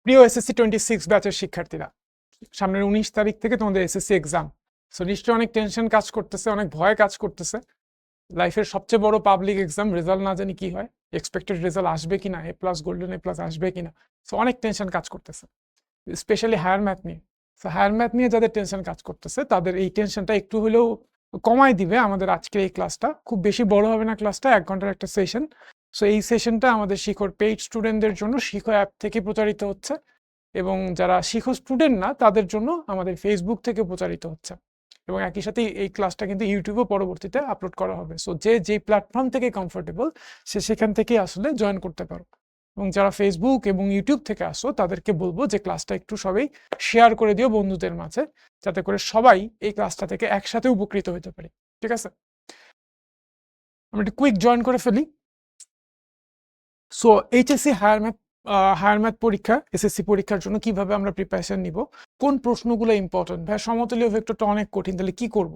প্রিয় এসএসসি 26 ব্যাচের শিক্ষার্থীরা, সামনের 19 তারিখ থেকে তোমাদের এসএসসি এক্সাম। সো নিশ্চয়ই অনেক টেনশন কাজ করতেছে, অনেক ভয় কাজ করতেছে। লাইফের সবচেয়ে বড় পাবলিক এক্সাম, রেজাল্ট না জানি কি হয়, এক্সপেক্টেড রেজাল্ট আসবে কিনা, এ প্লাস গোল্ডেন এ প্লাস আসবে কিনা। সো অনেক টেনশন কাজ করতেছে, স্পেশালি হায়ার ম্যাথ নিয়ে। সো হায়ার ম্যাথ নিয়ে যাদের টেনশন কাজ করতেছে তাদের এই টেনশনটা একটু হলেও কমায় দিবে আমাদের আজকের এই ক্লাসটা। খুব বেশি বড় হবে না ক্লাসটা, 1 ঘন্টার একটা সেশন। সো এই সেশনটা আমাদের শিখর পেইড স্টুডেন্টদের জন্য শিখো অ্যাপ থেকে প্রচারিত হচ্ছে, এবং যারা শিখো স্টুডেন্ট না তাদের জন্য আমাদের ফেসবুক থেকে প্রচারিত হচ্ছে, এবং একই সাথে এই ক্লাসটা কিন্তু ইউটিউবে পরবর্তীতে আপলোড করা হবে। সো যে প্ল্যাটফর্ম থেকে কমফোর্টেবল সে সেখান থেকে আসলে জয়েন করতে পারো। এবং যারা ফেসবুক এবং ইউটিউব থেকে আসো তাদেরকে বলবো যে ক্লাসটা একটু সবাই শেয়ার করে দিও বন্ধুদের মাঝে, যাতে করে সবাই এই ক্লাসটা থেকে একসাথে উপকৃত হতে পারে। ঠিক আছে, আমি একটু কুইক জয়েন করে ফেলি। সো এইচএসসি হায়ার ম্যাথ পরীক্ষা, এসএসসি পরীক্ষার জন্য কিভাবে আমরা প্রিপারেশন নিব, কোন প্রশ্নগুলো ইম্পর্টেন্ট। ভাই সমতলীয় ভেক্টরটা অনেক কঠিন, তাহলে কি করব?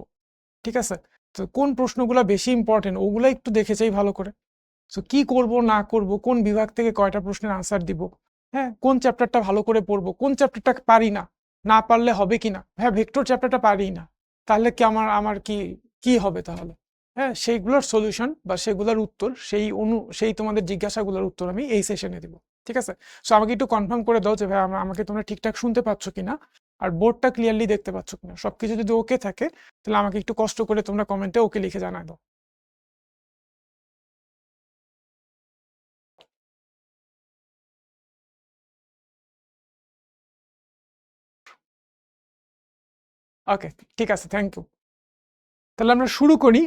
ঠিক আছে, তো কোন প্রশ্নগুলো বেশি ইম্পর্টেন্ট ওগুলো একটু দেখে চাই ভালো করে। সো কি করব না করব, কোন বিভাগ থেকে কয়টা প্রশ্নের আনসার দিব, হ্যাঁ, কোন চ্যাপ্টারটা ভালো করে পড়বো, কোন চ্যাপ্টারটা পারি না, না পারলে হবে কিনা। হ্যাঁ, ভেক্টর চ্যাপ্টারটা পারি না, তাহলে কি আমার আমার কি কি হবে তাহলে। হ্যাঁ, সেইগুলোর সলিউশন বা সেগুলোর উত্তর, সেই তোমাদের জিজ্ঞাসাগুলোর উত্তর আমি এই সেশনে দিব। ঠিক আছে, সো আমাকে একটু কনফার্ম করে দাও যে ভাই আমাকে তোমরা ঠিকঠাক শুনতে পাচ্ছ কিনা, আর বোর্ডটা ক্লিয়ারলি দেখতে পাচ্ছ কিনা। সবকিছু যদি ওকে থাকে তাহলে আমাকে একটু কষ্ট করে তোমরা কমেন্টে ওকে লিখে জানায় দাও। ওকে, ঠিক আছে, থ্যাংক ইউ। তাহলে আমরা শুরু করি।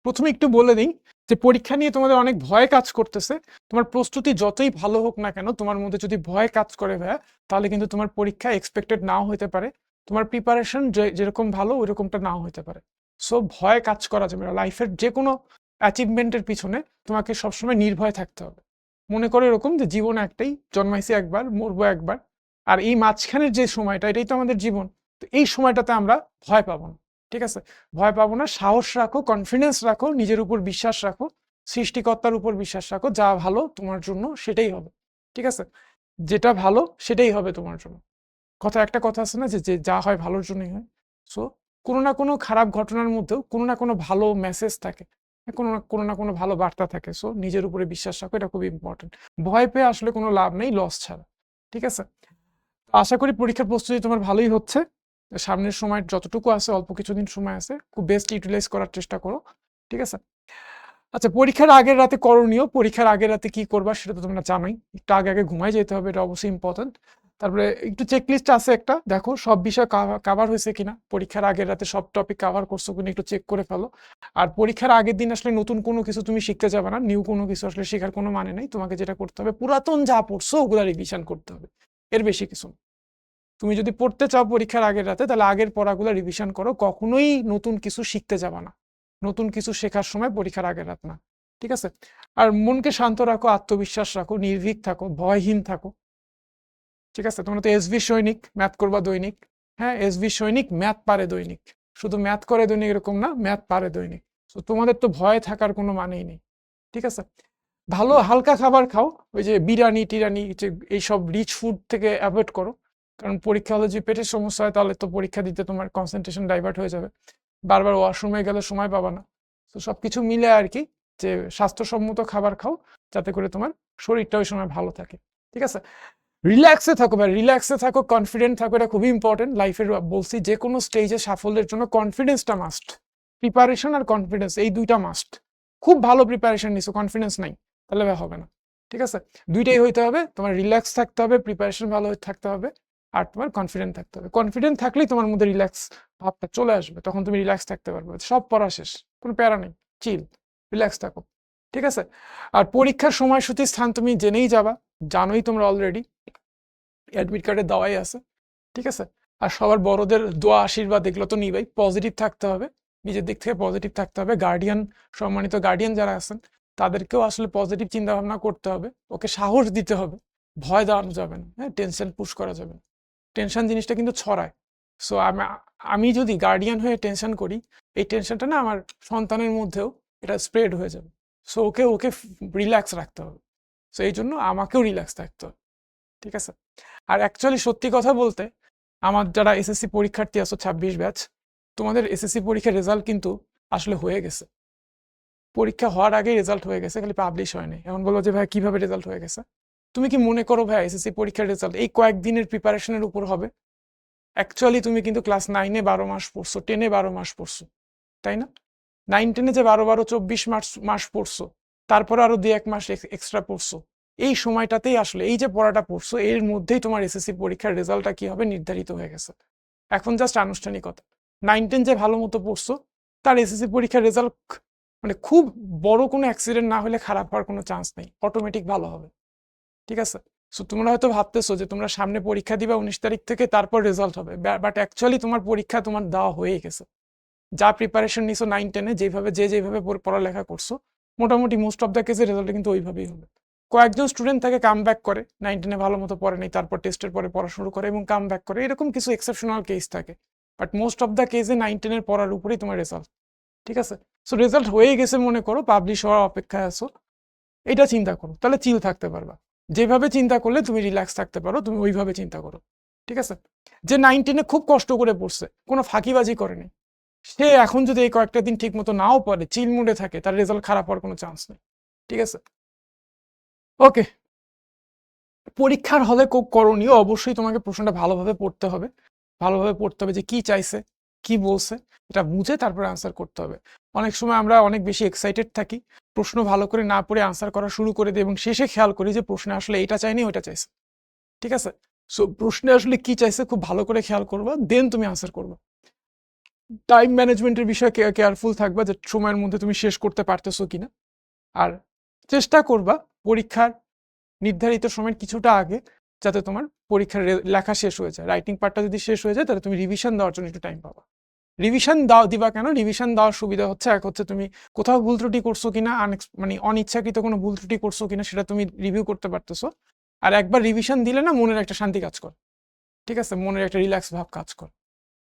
প্রথমে একটু বলে দিই যে পরীক্ষা নিয়ে তোমাদের অনেক ভয় কাজ করতেছে। তোমার প্রস্তুতি যতই ভালো হোক না কেন, তোমার মধ্যে যদি ভয় কাজ করে ভাইয়া, তাহলে কিন্তু তোমার পরীক্ষা এক্সপেক্টেড নাও হতে পারে। তোমার প্রিপারেশন যেরকম ভালো ওইরকমটা নাও হতে পারে। সো ভয় কাজ করা যাবে না। লাইফের যে কোনো অ্যাচিভমেন্টের পিছনে তোমাকে সবসময় নির্ভয় থাকতে হবে। মনে করো এরকম যে জীবন একটাই, জন্মাইছি একবার, মরবো একবার, আর এই মাঝখানের যে সময়টা এটাই তো আমাদের জীবন। তো এই সময়টাতে আমরা ভয় পাবো না। ঠিক আছে, ভয় পাবো না, সাহস রাখো, কনফিডেন্স রাখো, নিজের উপর বিশ্বাস রাখো, সৃষ্টিকর্তার উপর বিশ্বাস রাখো। যা ভালো তোমার জন্য সেটাই হবে। ঠিক আছে, যেটা ভালো সেটাই হবে তোমার জন্য। একটা কথা আছে না যে যে যা হয় ভালোর জন্যই হয়। সো কোনো না কোনো খারাপ ঘটনার মধ্যেও কোনো না কোনো ভালো মেসেজ থাকে, কোনো না কোনো ভালো বার্তা থাকে। সো নিজের উপরে বিশ্বাস রাখো, এটা খুব ইম্পর্টেন্ট। ভয় পেয়ে আসলে কোনো লাভ নেই, লস ছাড়া। ঠিক আছে, আশা করি পরীক্ষার প্রস্তুতি তোমার ভালোই হচ্ছে। সামনের সময় যতটুকু আছে, অল্প কিছুদিন সময় আছে, খুব বেস্ট ইউটিলাইজ করার চেষ্টা করো। ঠিক আছে, আচ্ছা, পরীক্ষার আগের রাতে করণীয়, পরীক্ষার আগের রাতে কি করবা সেটা তো তোমরা জানোই। একটু আগে আগে ঘুমাই যেতে হবে, এটা অবশ্যই ইম্পর্টেন্ট। তারপরে একটু চেকলিস্ট আছে একটা, দেখো সব বিষয় কাভার হয়েছে কিনা, পরীক্ষার আগের রাতে সব টপিক কাভার করছো কিনা একটু চেক করে ফেলো। আর পরীক্ষার আগের দিন আসলে নতুন কোনো কিছু তুমি শিখতে যাবে না, নিউ কোনো কিছু আসলে শেখার কোনো মানে নেই। তোমাকে যেটা করতে হবে, পুরাতন যা পড়ছো ওগুলা রিভিশন করতে হবে, এর বেশি কিছু না। তুমি যদি পড়তে চাও পরীক্ষার আগের রাতে, তাহলে আগের পড়াগুলো রিভিশন করো, কখনোই নতুন কিছু শিখতে যাবা না। নতুন কিছু শেখার সময় পরীক্ষার আগের রাত না। ঠিক আছে, আর মনকে শান্ত রাখো, আত্মবিশ্বাস রাখো, নির্ভীক থাকো, ভয়হীন থাকো। ঠিক আছে, তোমরা তো এসভি সৈনিক, ম্যাথ করবা দৈনিক। হ্যাঁ, এসভি সৈনিক ম্যাথ পারে দৈনিক, শুধু ম্যাথ করে দৈনিক এরকম না, ম্যাথ পারে দৈনিক। তো তোমাদের তো ভয় থাকার কোনো মানেই নেই। ঠিক আছে, ভালো হালকা খাবার খাও, ওই যে বিরিয়ানি টিরানি এইসব রিচ ফুড থেকে অ্যাভয়েড করো। কারণ পরীক্ষা হলে যে পেটের সমস্যা হয়, তাহলে তো পরীক্ষা দিতে তোমার কনসেন্ট্রেশন ডাইভার্ট হয়ে যাবে, বারবার ওয়াশরুমে গেলে সময় পাবা না। তো সবকিছু মিলে আর কি, যে স্বাস্থ্যসম্মত খাবার খাও, যাতে করে তোমার শরীরটা ওই সময় ভালো থাকে। ঠিক আছে, রিল্যাক্সে থাকো ভাই, রিল্যাক্সে থাকো, কনফিডেন্ট থাকো, এটা খুবই ইম্পর্টেন্ট লাইফের। বলছি যে কোনো স্টেজে সাফল্যের জন্য কনফিডেন্সটা মাস্ট। প্রিপারেশন আর কনফিডেন্স এই দুইটা মাস্ট। খুব ভালো প্রিপারেশন নিছো, কনফিডেন্স নাই, তাহলে হবে না। ঠিক আছে, দুইটাই হইতে হবে, তোমার রিল্যাক্স থাকতে হবে, প্রিপারেশন ভালো থাকতে হবে, আর তোমার কনফিডেন্ট থাকতে হবে। কনফিডেন্ট থাকলেই তোমার মধ্যে রিল্যাক্স ভাবটা চলে আসবে, তখন তুমি রিল্যাক্স থাকতে পারবে। সব পড়া শেষ, কোনো প্যারা নেই, চিল, রিল্যাক্স থাকো। ঠিক আছে, আর পরীক্ষার সময়সূচি স্থান তুমি জেনেই যাবা, জানোই তোমরা অলরেডি, অ্যাডমিট কার্ডে দেওয়াই আছে। ঠিক আছে, আর সবার বড়দের দোয়া আশীর্বাদ এগুলো তো নিবাই। পজিটিভ থাকতে হবে, নিজের দিক থেকে পজিটিভ থাকতে হবে। গার্ডিয়ান, সম্মানিত গার্ডিয়ান যারা আছেন তাদেরকেও আসলে পজিটিভ চিন্তা ভাবনা করতে হবে, ওকে সাহস দিতে হবে, ভয় দেওয়ানো যাবে না। হ্যাঁ, টেনশন পুশ করা যাবে না, টেনশন জিনিসটা কিন্তু ছড়ায়। সো আমি যদি গার্ডিয়ান হয়ে টেনশন করি, এই টেনশনটা না আমার সন্তানের মধ্যেও এটা স্প্রেড হয়ে যাবে। সো ওকে ওকে রিল্যাক্স রাখতে হবে। সো এই জন্য আমাকেও রিল্যাক্স থাকতে হবে। ঠিক আছে, আর অ্যাকচুয়ালি সত্যি কথা বলতে আমার যারা এসএসসি পরীক্ষার্থী আছো 26 ব্যাচ, তোমাদের এসএসসি পরীক্ষার রেজাল্ট কিন্তু আসলে হয়ে গেছে। পরীক্ষা হওয়ার আগেই রেজাল্ট হয়ে গেছে, খালি পাবলিশ হয়নি। এখন বলো যে ভাই কিভাবে রেজাল্ট হয়ে গেছে? তুমি কি মনে করো ভাই এসএসসি পরীক্ষার রেজাল্ট এই কয়েকদিনের প্রিপারেশনের উপর হবে? অ্যাকচুয়ালি তুমি কিন্তু ক্লাস 9-এ 12 মাস পড়ছো, 10-এ 12 মাস পড়ছো, তাই না? 9-10-এ যে 12-24 মাস মাস পড়ছো, তারপর আরো 2-1 মাস এক্সট্রা পড়ছো, এই সময়টাতেই আসলে এই যে পড়াটা পড়ছো এর মধ্যেই তোমার এসএসসি পরীক্ষার রেজাল্টটা কি হবে নির্ধারিত হয়ে গেছে। এখন জাস্ট আনুষ্ঠানিকতা। 9-10 যে ভালো মতো পড়ছো তার এসএসসি পরীক্ষার রেজাল্ট মানে খুব বড় কোনো অ্যাক্সিডেন্ট না হলে খারাপ হওয়ার কোনো চান্স নেই, অটোমেটিক ভালো হবে। ঠিক আছে? সো তোমরা হয়তো ভাবতেছো যে তোমরা সামনে পরীক্ষা দিবা 19 তারিখ থেকে, তারপর রেজাল্ট হবে, বাট অ্যাকচুয়ালি তোমার পরীক্ষা তোমার দেওয়া হয়ে গেছে। যা প্রিপারেশন নিছো 9-10-এ, যেভাবে পড়ালেখা করছো, মোটামুটি মোস্ট অফ দ্য কেসে রেজাল্ট কিন্তু ওইভাবেই হবে। কয়েকজন স্টুডেন্ট থাকে কাম ব্যাক করে, 9-10-এ ভালো মতো পড়ে নেই, তারপর টেস্টের পরে পড়া শুরু করে এবং কাম ব্যাক করে, এরকম কিছু এক্সেপশনাল কেস থাকে। বাট মোস্ট অফ দ্য কেসে 9-10-এর পড়ার উপরেই তোমার রেজাল্ট। ঠিক আছে? সো রেজাল্ট হয়ে গেছে মনে করো, পাবলিশ হওয়ার অপেক্ষায় আছো, এটা চিন্তা করো, তাহলে চিল থাকতে পারবা। যেভাবে চিন্তা করলে তুমি রিল্যাক্স থাকতে পারো, তুমি ওইভাবে চিন্তা করো। ঠিক আছে? যে 9-10-এ খুব কষ্ট করে পড়ছে, কোনো ফাঁকিবাজি করেনি, সে এখন যদি এই কয়েকটা দিন ঠিক মতো নাও পড়ে, চিল মুডে থাকে, তার রেজাল্ট খারাপ হওয়ার কোনো চান্স নেই। ঠিক আছে? ওকে, পরীক্ষার হলে করণীয় অবশ্যই তোমাকে প্রশ্নটা ভালোভাবে পড়তে হবে। ভালোভাবে পড়তে হবে যে কি চাইছে, কি বলছে, এটা বুঝে তারপরে আনসার করতে হবে। অনেক সময় আমরা অনেক বেশি এক্সাইটেড থাকি, প্রশ্ন ভালো করে না পড়ে আনসার করা শুরু করে দিই এবং শেষে খেয়াল করি যে প্রশ্নে আসলে এটা চাইনি ওইটা চাইছে। ঠিক আছে? সো প্রশ্নে আসলে কি চাইছে খুব ভালো করে খেয়াল করবা, দেন তুমি আনসার করবা। টাইম ম্যানেজমেন্টের বিষয়ে কেয়ারফুল থাকবা যে সময়ের মধ্যে তুমি শেষ করতে পারতেছো কিনা। আর চেষ্টা করবা পরীক্ষার নির্ধারিত সময়ের কিছুটা আগে যাতে তোমার পরীক্ষার লেখা শেষ হয়ে যায়। রাইটিং পার্টটা যদি শেষ হয়ে যায় তাহলে তুমি রিভিশন দেওয়ার জন্য একটু টাইম পাবা। রিভিশন দিবা কেন? রিভিশন দেওয়ার সুবিধা হচ্ছে, এক হচ্ছে তুমি কোথাও ভুল ত্রুটি করছো কিনা, মানে অনিচ্ছাকৃত কোনো ভুল ত্রুটি করছো কিনা সেটা তুমি রিভিউ করতে পারতেছো। আর একবার রিভিশন দিলে না মনের একটা শান্তি কাজ করে। ঠিক আছে? মনের একটা রিল্যাক্স ভাব কাজ করে।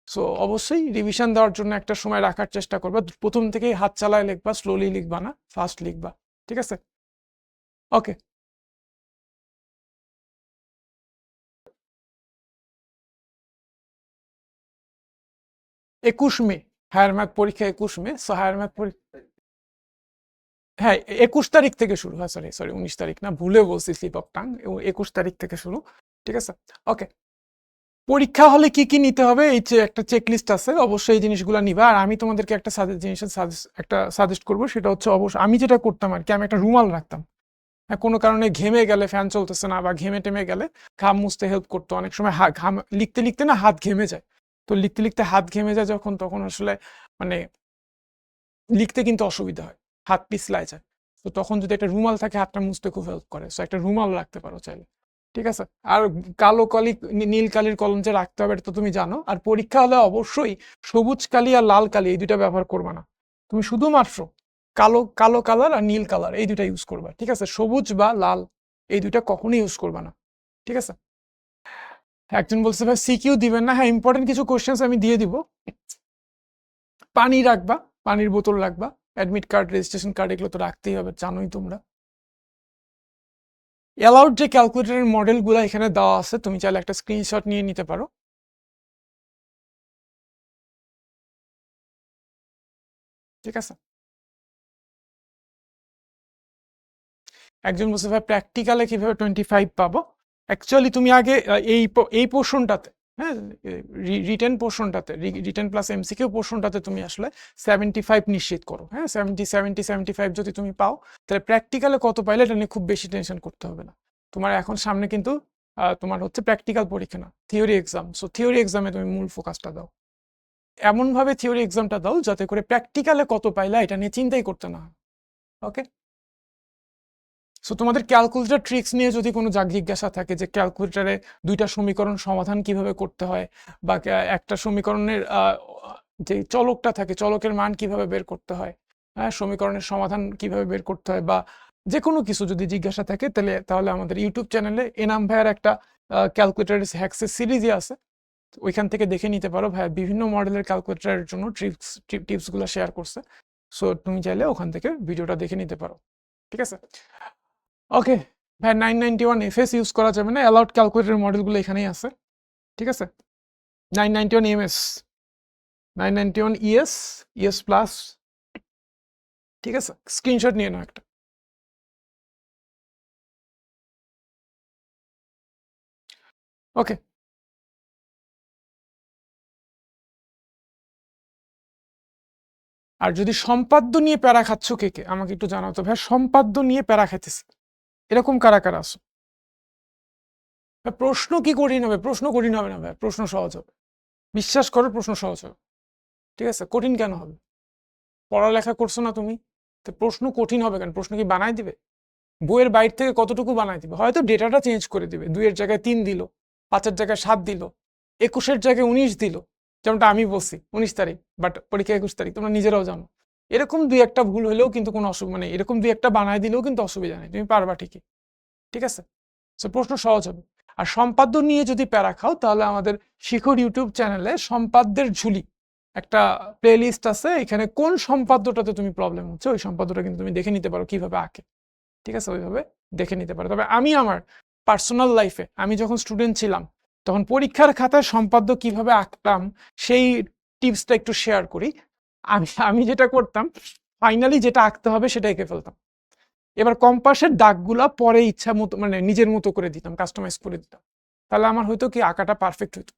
সো অবশ্যই রিভিশন দেওয়ার জন্য একটা সময় রাখার চেষ্টা করবা। প্রথম থেকেই হাত চালায় লিখবা, স্লোলি লিখবা না, ফাস্ট লিখবা। ঠিক আছে? ওকে, 21 মে হায়ার ম্যাথ পরীক্ষা, 21 মে। সো হায়ার ম্যাথ পরীক্ষা, হ্যাঁ 21 তারিখ থেকে শুরু হয়, সরি সরি 19 তারিখ না, ভুলে বলছি, স্লিপ অফ টাং। 21 তারিখ থেকে শুরু। ঠিক আছে? ওকে, পরীক্ষা হলে কি কি নিতে হবে এই যে একটা চেকলিস্ট আছে, অবশ্যই এই জিনিসগুলো নিবা। আর আমি তোমাদেরকে একটা সাজেস্ট করবো, সেটা হচ্ছে অবশ্যই আমি যেটা করতাম আর কি, আমি একটা রুমাল রাখতাম। হ্যাঁ, কোনো কারণে ঘেমে গেলে, ফ্যান চলতেছে না বা ঘেমে টেমে গেলে ঘাম মুছতে হেল্প করতো। অনেক সময় ঘাম লিখতে লিখতে না হাত ঘেমে যায়, তো লিখতে লিখতে হাত ঘেমে যায় যখন, তখন আসলে মানে লিখতে কিন্তু অসুবিধা হয়, হাত পিছলায় যায়। তো তখন যদি একটা রুমাল থাকে হাতটা মুছতে খুব হেল্প করে, সো একটা রুমাল রাখতে পারো চাইলে। ঠিক আছে? আর কালো কালি, নীল কালির কলম যে রাখতে হবে এটা তো তুমি জানো। আর পরীক্ষা হলে অবশ্যই সবুজ কালি আর লাল কালি এই দুইটা ব্যবহার করবা না। তুমি শুধুমাত্র কালো কালো কালার আর নীল কালার এই দুইটা ইউজ করবা। ঠিক আছে? সবুজ বা লাল এই দুইটা কখনোই ইউজ করবা না। ঠিক আছে? একজন বলছে ভাই সিকিউ দিবেন না, হ্যাঁ ইম্পর্টেন্ট কিছু কোশ্চেন্স আমি দিয়ে দিব। পানি রাখবা, পানির বোতল রাখবা, অ্যাডমিট কার্ড, রেজিস্ট্রেশন কার্ড এগুলো তো রাখতেই হবে, জানোই তোমরা। অ্যালাউড যে ক্যালকুলেটরের মডেলগুলো এখানে দেওয়া আছে, তুমি চাইলে একটা স্ক্রিনশট নিয়ে নিতে পারো। ঠিক আছে? একজন বলছে ভাই প্র্যাকটিক্যালে কিভাবে 25 পাবো? অ্যাকচুয়ালি তুমি আগে এই পোর্শনটাতে, হ্যাঁ রিটেন পোর্শনটাতে, রিটেন প্লাস এমসিকিউ পোর্শনটাতে তুমি আসলে 75 নিশ্চিত করো। হ্যাঁ 75 যদি তুমি পাও, তাহলে প্র্যাকটিক্যালে কত পাইলে এটা নিয়ে খুব বেশি টেনশন করতে হবে না। তোমার এখন সামনে কিন্তু তোমার হচ্ছে প্র্যাকটিক্যাল পরীক্ষা না, থিওরি এক্সাম। সো থিওরি এক্সামে তুমি মূল ফোকাসটা দাও, এমনভাবে থিওরি এক্সামটা দাও যাতে করে প্র্যাকটিক্যালে কত পাইলা এটা নিয়ে চিন্তাই করতে না হয়। ওকে, সো তোমাদের ক্যালকুলেটর ট্রিক্স নিয়ে যদি কোনো জিজ্ঞাসা থাকে যে ক্যালকুলেটরে দুইটা সমীকরণ সমাধান কিভাবে করতে হয়, বা একটা সমীকরণের যে চলকটা থাকে চলকের মান কিভাবে বের করতে হয়, হ্যাঁ সমীকরণের সমাধান কিভাবে বের করতে হয়, বা যে কোনো কিছু যদি জিজ্ঞাসা থাকে, তাহলে আমাদের ইউটিউব চ্যানেলে এনাম ভাইয়ার একটা ক্যালকুলেটর হ্যাক্সের সিরিজই আছে, ওইখান থেকে দেখে নিতে পারো। ভাইয়া বিভিন্ন মডেলের ক্যালকুলেটরের জন্য টিপসগুলো শেয়ার করছে। সো তুমি চাইলে ওখান থেকে ভিডিওটা দেখে নিতে পারো। ঠিক আছে? ওকে, ভাই 991 FS ইউজ করা যাবে না, অ্যালাউড ক্যালকুলেটর মডেলগুলো এখানেই আছে, ঠিক আছে। 991 EMS, 991 ES, ES প্লাস, ঠিক আছে, স্ক্রিনশট নিয়ে নাও একটা। ওকে, আর যদি সম্পাদ্য নিয়ে প্যারা খাচ্ছ কে কে আমাকে একটু জানাও তো ভাই, সম্পাদ্য নিয়ে প্যারা খাইতেছে এরকম কারা কারা আসো? প্রশ্ন কি কঠিন হবে? প্রশ্ন কঠিন হবে না ভাই, প্রশ্ন সহজ হবে, বিশ্বাস করো প্রশ্ন সহজ হবে, ঠিক আছে। কঠিন কেন হবে? পড়ালেখা করছো না তুমি, তো প্রশ্ন কঠিন হবে কেন? প্রশ্ন কি বানাই দিবে? বইয়ের বাইরে থেকে কতটুকু বানাই দিবে? হয়তো ডেটাটা চেঞ্জ করে দিবে, 2-এর জায়গায় 3 দিল, 5-এর জায়গায় 7 দিল, 21-এর জায়গায় 19 দিল, যেমনটা আমি বলছি 19 তারিখ, বাট পরীক্ষা 21 তারিখ, তোমরা নিজেরাও জানো। এরকম 2-একটা ভুল হলেও কিন্তু কোনো অসুবিধা নেই, এরকম 2-একটা বানায় দিলেও কিন্তু অসুবিধা নেই, তুমি পারবা ঠিকই, ঠিক আছে। সো প্রশ্ন সহজ হবে। আর সম্পাদ্য নিয়ে যদি প্যারা খাও তাহলে আমাদের শিখর ইউটিউব চ্যানেলে সম্পাদ্যের ঝুলি একটা প্লেলিস্ট আছে, এখানে কোন সম্পাদ্যটাতে তুমি প্রবলেম হচ্ছে ওই সম্পাদ্যটা কিন্তু তুমি দেখে নিতে পারো কিভাবে আঁকে, ঠিক আছে, ওইভাবে দেখে নিতে পারো। তবে আমি আমার পার্সোনাল লাইফে আমি যখন স্টুডেন্ট ছিলাম তখন পরীক্ষার খাতায় সম্পাদ্য কিভাবে আঁকতাম সেই টিপসটা একটু শেয়ার করি। আমি যেটা করতাম, ফাইনালি যেটা আঁকতে হবে সেটা এঁকে ফেলতাম, এবার কম্পাসের দাগগুলা পরে ইচ্ছা মতো মানে নিজের মতো করে দিতাম, কাস্টমাইজ করে দিতাম, তাহলে আমার হয়তো কি আঁকাটা পারফেক্ট হইতো।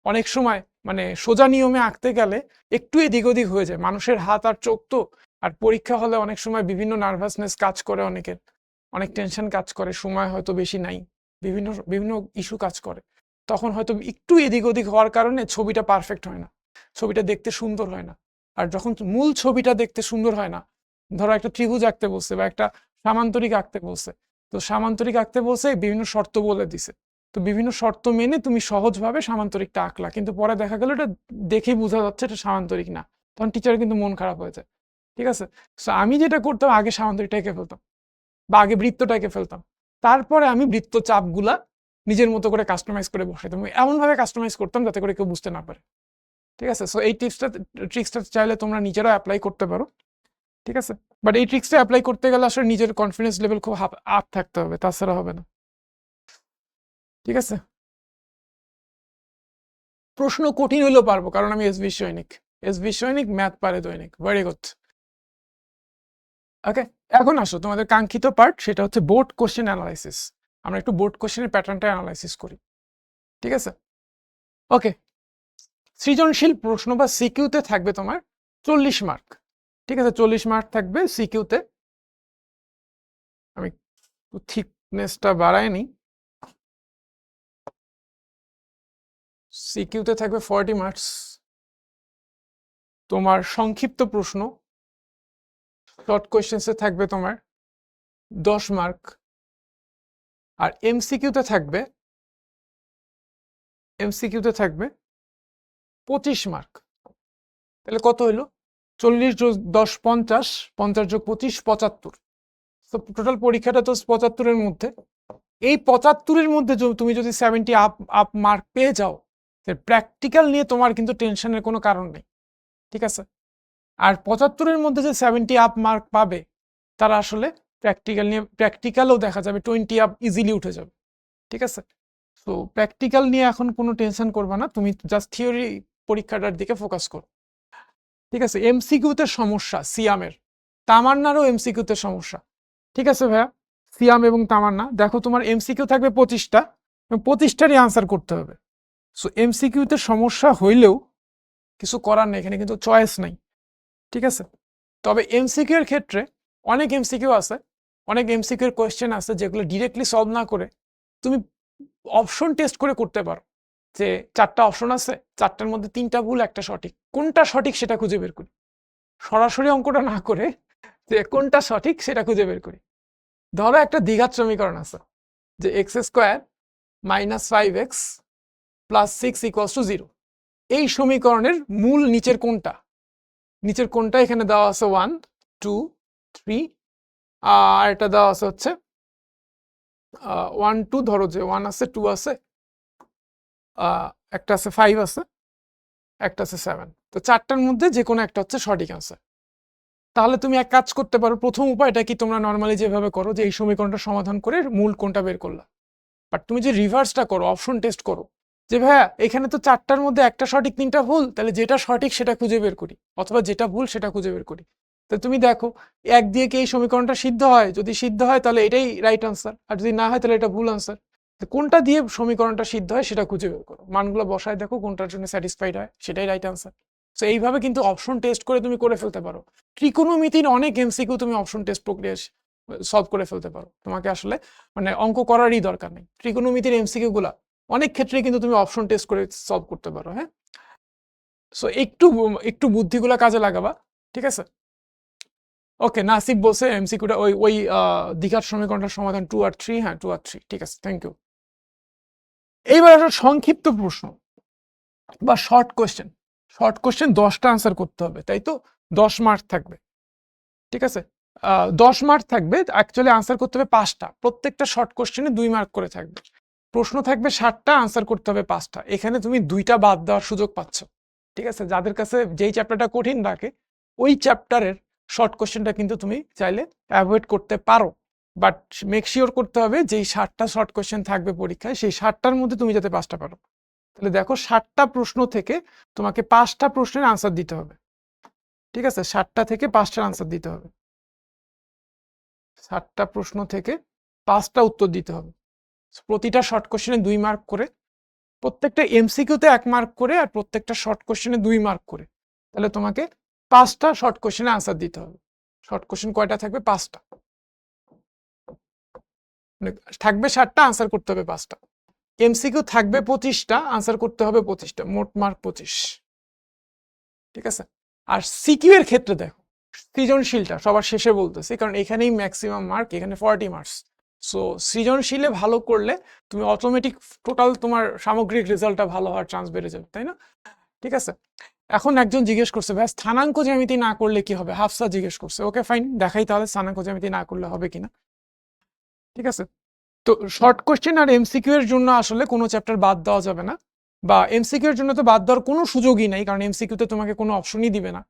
অনেক সময় মানে সোজা নিয়মে আঁকতে গেলে একটু এদিক ওদিক হয়ে যায়, মানুষের হাত আর চোখ তো, আর পরীক্ষা হলে অনেক সময় বিভিন্ন নার্ভাসনেস কাজ করে, অনেকের অনেক টেনশন কাজ করে, সময় হয়তো বেশি নাই, বিভিন্ন বিভিন্ন ইস্যু কাজ করে, তখন হয়তো একটু এদিক ওদিক হওয়ার কারণে ছবিটা পারফেক্ট হয় না, ছবিটা দেখতে সুন্দর হয় না। আর যখন মূল ছবিটা দেখতে সুন্দর হয় না, ধরো একটা ত্রিভুজ আঁকতে বলছে বা একটা সামান্তরিক আঁকতে বলছে, তো সামান্তরিক আঁকতে বলছে বিভিন্ন শর্ত বলে দিছে, তো বিভিন্ন শর্ত মেনে তুমি সহজভাবে সামান্তরিকটা আঁকলা, কিন্তু পরে দেখা গেল এটা দেখেই বোঝা যাচ্ছে এটা সামান্তরিক না, তখন টিচারের কিন্তু মন খারাপ হয়ে যায়, ঠিক আছে। সো আমি যেটা করতাম, আগে সামান্তরিকটা এঁকে ফেলতাম বা আগে বৃত্তটা এঁকে ফেলতাম, তারপরে আমি বৃত্ত চাপগুলা নিজের মতো করে কাস্টমাইজ করে বসাইতাম, এমনভাবে কাস্টমাইজ করতাম যাতে করে কেউ বুঝতে না পারে, ঠিক আছে। সো এই ট্রিক্সটা চাইলে তোমরা নিজেরাও অ্যাপ্লাই করতে পারো, ঠিক আছে। বাট এই ট্রিক্সটা অ্যাপ্লাই করতে গেলে আসলে নিজের কনফিডেন্স লেভেল খুব আপ থাকতে হবে, তাছাড়া হবে না, ঠিক আছে। প্রশ্ন কঠিন হইলেও পারবো, কারণ আমি এসবি সৈনিক ম্যাথ পারে দৈনিক, ভেরি গুড। ওকে, এখন আসো তোমাদের কাঙ্ক্ষিত পার্ট, সেটা হচ্ছে বোর্ড কোশ্চেন অ্যানালাইসিস। আমরা একটু বোর্ড কোশ্চেনের প্যাটার্নটা অ্যানালাইসিস করি, ঠিক আছে। ওকে, সৃজনশীল প্রশ্ন বা সিকিউতে থাকবে তোমার 40 মার্ক, ঠিক আছে, 40 মার্ক থাকবে সিকিউতে। আমি থিকনেসটা বাড়াই নি, সিকিউতে থাকবে 40 মার্কস। তোমার সংক্ষিপ্ত প্রশ্ন শর্ট কোয়েশ্চেন্সে থাকবে তোমার 10 মার্ক, আর এমসিকিউতে থাকবে 25 মার্ক। তাহলে কত হইলো? 40 যোগ 10 50, 50 যোগ 25 75। তো টোটাল পরীক্ষাটা তো 75-এর মধ্যে, এই 75-এর মধ্যে তুমি যদি 70 আপ মার্ক পেয়ে যাও, প্র্যাকটিক্যাল নিয়ে তোমার কিন্তু টেনশনের কোনো কারণ নেই, ঠিক আছে। আর 75-এর মধ্যে যে 70 আপ মার্ক পাবে তারা আসলে প্র্যাকটিক্যালও দেখা যাবে 20 আপ ইজিলি উঠে যাবে, ঠিক আছে। তো প্র্যাকটিক্যাল নিয়ে এখন কোনো টেনশন করবে না, তুমি জাস্ট থিওরি পরীক্ষাটার দিকে ফোকাস করো, ঠিক আছে। এমসিকিউতে সমস্যা সিয়ামের, তামান্নারও এমসিকিউতে সমস্যা, ঠিক আছে ভাইয়া। সিয়াম এবং তামান্না দেখো, তোমার এমসিকিউ থাকবে 25টা এবং 25টারই আনসার করতে হবে। সো এমসিকিউতে সমস্যা হইলেও কিছু করার নেই, এখানে কিন্তু চয়েস নাই, ঠিক আছে। তবে এমসিকিউ এর ক্ষেত্রে অনেক এমসিকিউ আছে, অনেক এমসিকিউ এর কোয়েশ্চেন আছে যেগুলো ডিরেক্টলি সলভ না করে তুমি অপশন টেস্ট করে করতে পারো, যে 4টা অপশন আছে, 4টার মধ্যে 3টা ভুল, একটা সঠিক, কোনটা সঠিক সেটা খুঁজে বের করি, সরাসরি অঙ্কটা না করে যে কোনটা সঠিক সেটা খুঁজে বের করি। ধরো একটা দ্বিঘাত সমীকরণ আছে যে x² - 5x + 6 = 0, এই সমীকরণের মূল নিচের কোনটা এখানে দেওয়া আছে 1 2 3, আর এটা দেওয়া আছে হচ্ছে 1 2, ধরো যে 1 আছে 2 আছে, একটা আছে 5 আছে, একটা আছে 7, তো 4টার মধ্যে যে কোনো একটা হচ্ছে সঠিক আনসার। তাহলে তুমি এক কাজ করতে পারো, প্রথম উপায়টা কি, তোমরা নর্মালি যেভাবে করো যে এই সমীকরণটা সমাধান করে মূল কোনটা বের করলা, বাট তুমি যে রিভার্সটা করো, অপশন টেস্ট করো, যে ভাইয়া এখানে তো 4টার মধ্যে একটা সঠিক 3টা ভুল, তাহলে যেটা সঠিক সেটা খুঁজে বের করি, অথবা যেটা ভুল সেটা খুঁজে বের করি। তো তুমি দেখো এক দিয়ে কি এই সমীকরণটা সিদ্ধ হয়, যদি সিদ্ধ হয় তাহলে এটাই রাইট আনসার, আর যদি না হয় তাহলে এটা ভুল আনসার। কোনটা দিয়ে সমীকরণটা সিদ্ধ হয় সেটা খুঁজে বের করো, মানগুলো বসায় দেখো কোনটার জন্য স্যাটিসফাইড হয়, সেটাই রাইট আনসার। তো এইভাবে কিন্তু অপশন টেস্ট করে তুমি করে ফেলতে পারো। ত্রিকোণমিতির অনেক এমসিকিউ তুমি অপশন টেস্ট প্রক্রিয়া সলভ করে ফেলতে পারো, তোমাকে আসলে মানে অঙ্ক করারই দরকার নেই। ত্রিকোণমিতির এমসিকিউ গুলা অনেক ক্ষেত্রে কিন্তু তুমি অপশন টেস্ট করে সলভ করতে পারো। হ্যাঁ, সো একটু বুদ্ধিগুলা কাজে লাগাবা, ঠিক আছে? ওকে, নাসিব বলছে এমসিকিউটা ওই দ্বিঘাত সমীকরণটার সমাধান 2 আর 3, হ্যাঁ 2 আর 3, ঠিক আছে, থ্যাংক ইউ। এইবার একটা সংক্ষিপ্ত প্রশ্ন বা শর্ট কোয়েশ্চেন। শর্ট কোয়েশ্চেন 10টা আনসার করতে হবে, তাই তো? 10 মার্ক থাকবে, ঠিক আছে? 10 মার্ক থাকবে, অ্যাকচুয়ালি আনসার করতে হবে 5টা, প্রত্যেকটা শর্ট কোয়েশ্চেনে 2 মার্ক করে থাকবে। প্রশ্ন থাকবে 60টা, আনসার করতে হবে 5টা। এখানে তুমি 2টা বাদ দেওয়ার সুযোগ পাচ্ছ, ঠিক আছে? যাদের কাছে যেই চ্যাপ্টারটা কঠিন থাকে ওই চ্যাপ্টারের শর্ট কোয়েশ্চেনটা কিন্তু তুমি চাইলে অ্যাভয়েড করতে পারো, বাট মেক শিওর করতে হবে যেই 60টা শর্ট কোয়েশ্চেন থাকবে পরীক্ষায় সেই 60টার মধ্যে তুমি যাতে 5টা পারো। তাহলে দেখো 60টা প্রশ্ন থেকে তোমাকে 5টা প্রশ্নের আনসার দিতে হবে, ঠিক আছে? 60টা থেকে 5টার আনসার দিতে হবে, 60টা প্রশ্ন থেকে 5টা উত্তর দিতে হবে। প্রতিটা শর্ট কোশ্চেনে 2 মার্ক করে, প্রত্যেকটা এমসিকিউতে 1 মার্ক করে, আর প্রত্যেকটা শর্ট কোশ্চেনে 2 মার্ক করে। তাহলে তোমাকে 5টা শর্ট কোশ্চেনে আনসার দিতে হবে। শর্ট কোশ্চেন কয়টা থাকবে? 5টা, মানে থাকবে 60টা, আনসার করতে হবে 5টা। এমসিকিউ থাকবে 25টা, আনসার করতে হবে 25টা, মোট মার্ক 25, ঠিক আছে? আর সিকিউ এর ক্ষেত্রে দেখো, সৃজনশীলটা সবার শেষে বলতেছি, কারণ এখানেই ম্যাক্সিমাম মার্ক, এখানে 40 মার্কস। সো সৃজনশীলে ভালো করলে তুমি অটোমেটিক টোটাল তোমার সামগ্রিক রেজাল্টটা ভালো হওয়ার চান্স বেড়ে যাবে, তাই না? ঠিক আছে। এখন একজন জিজ্ঞেস করছে ভাই স্থানাঙ্ক জ্যামিতি না করলে কি হবে, হাফসা জিজ্ঞেস করছে। ওকে ফাইন, দেখাই তাহলে স্থানাঙ্ক জ্যামিতি না করলে হবে কিনা, ঠিক আছে? তো শর্ট কোশ্চেন আর এমসিকিউ এর জন্য আসলে কোনো চ্যাপ্টার বাদ দেওয়া যাবে না, বা এমসিকিউ এর জন্য তো বাদ দেওয়ার কোনো সুযোগই নাই, কারণ এমসিকিউ তে তোমাকে কোনো অপশনই দিবে না,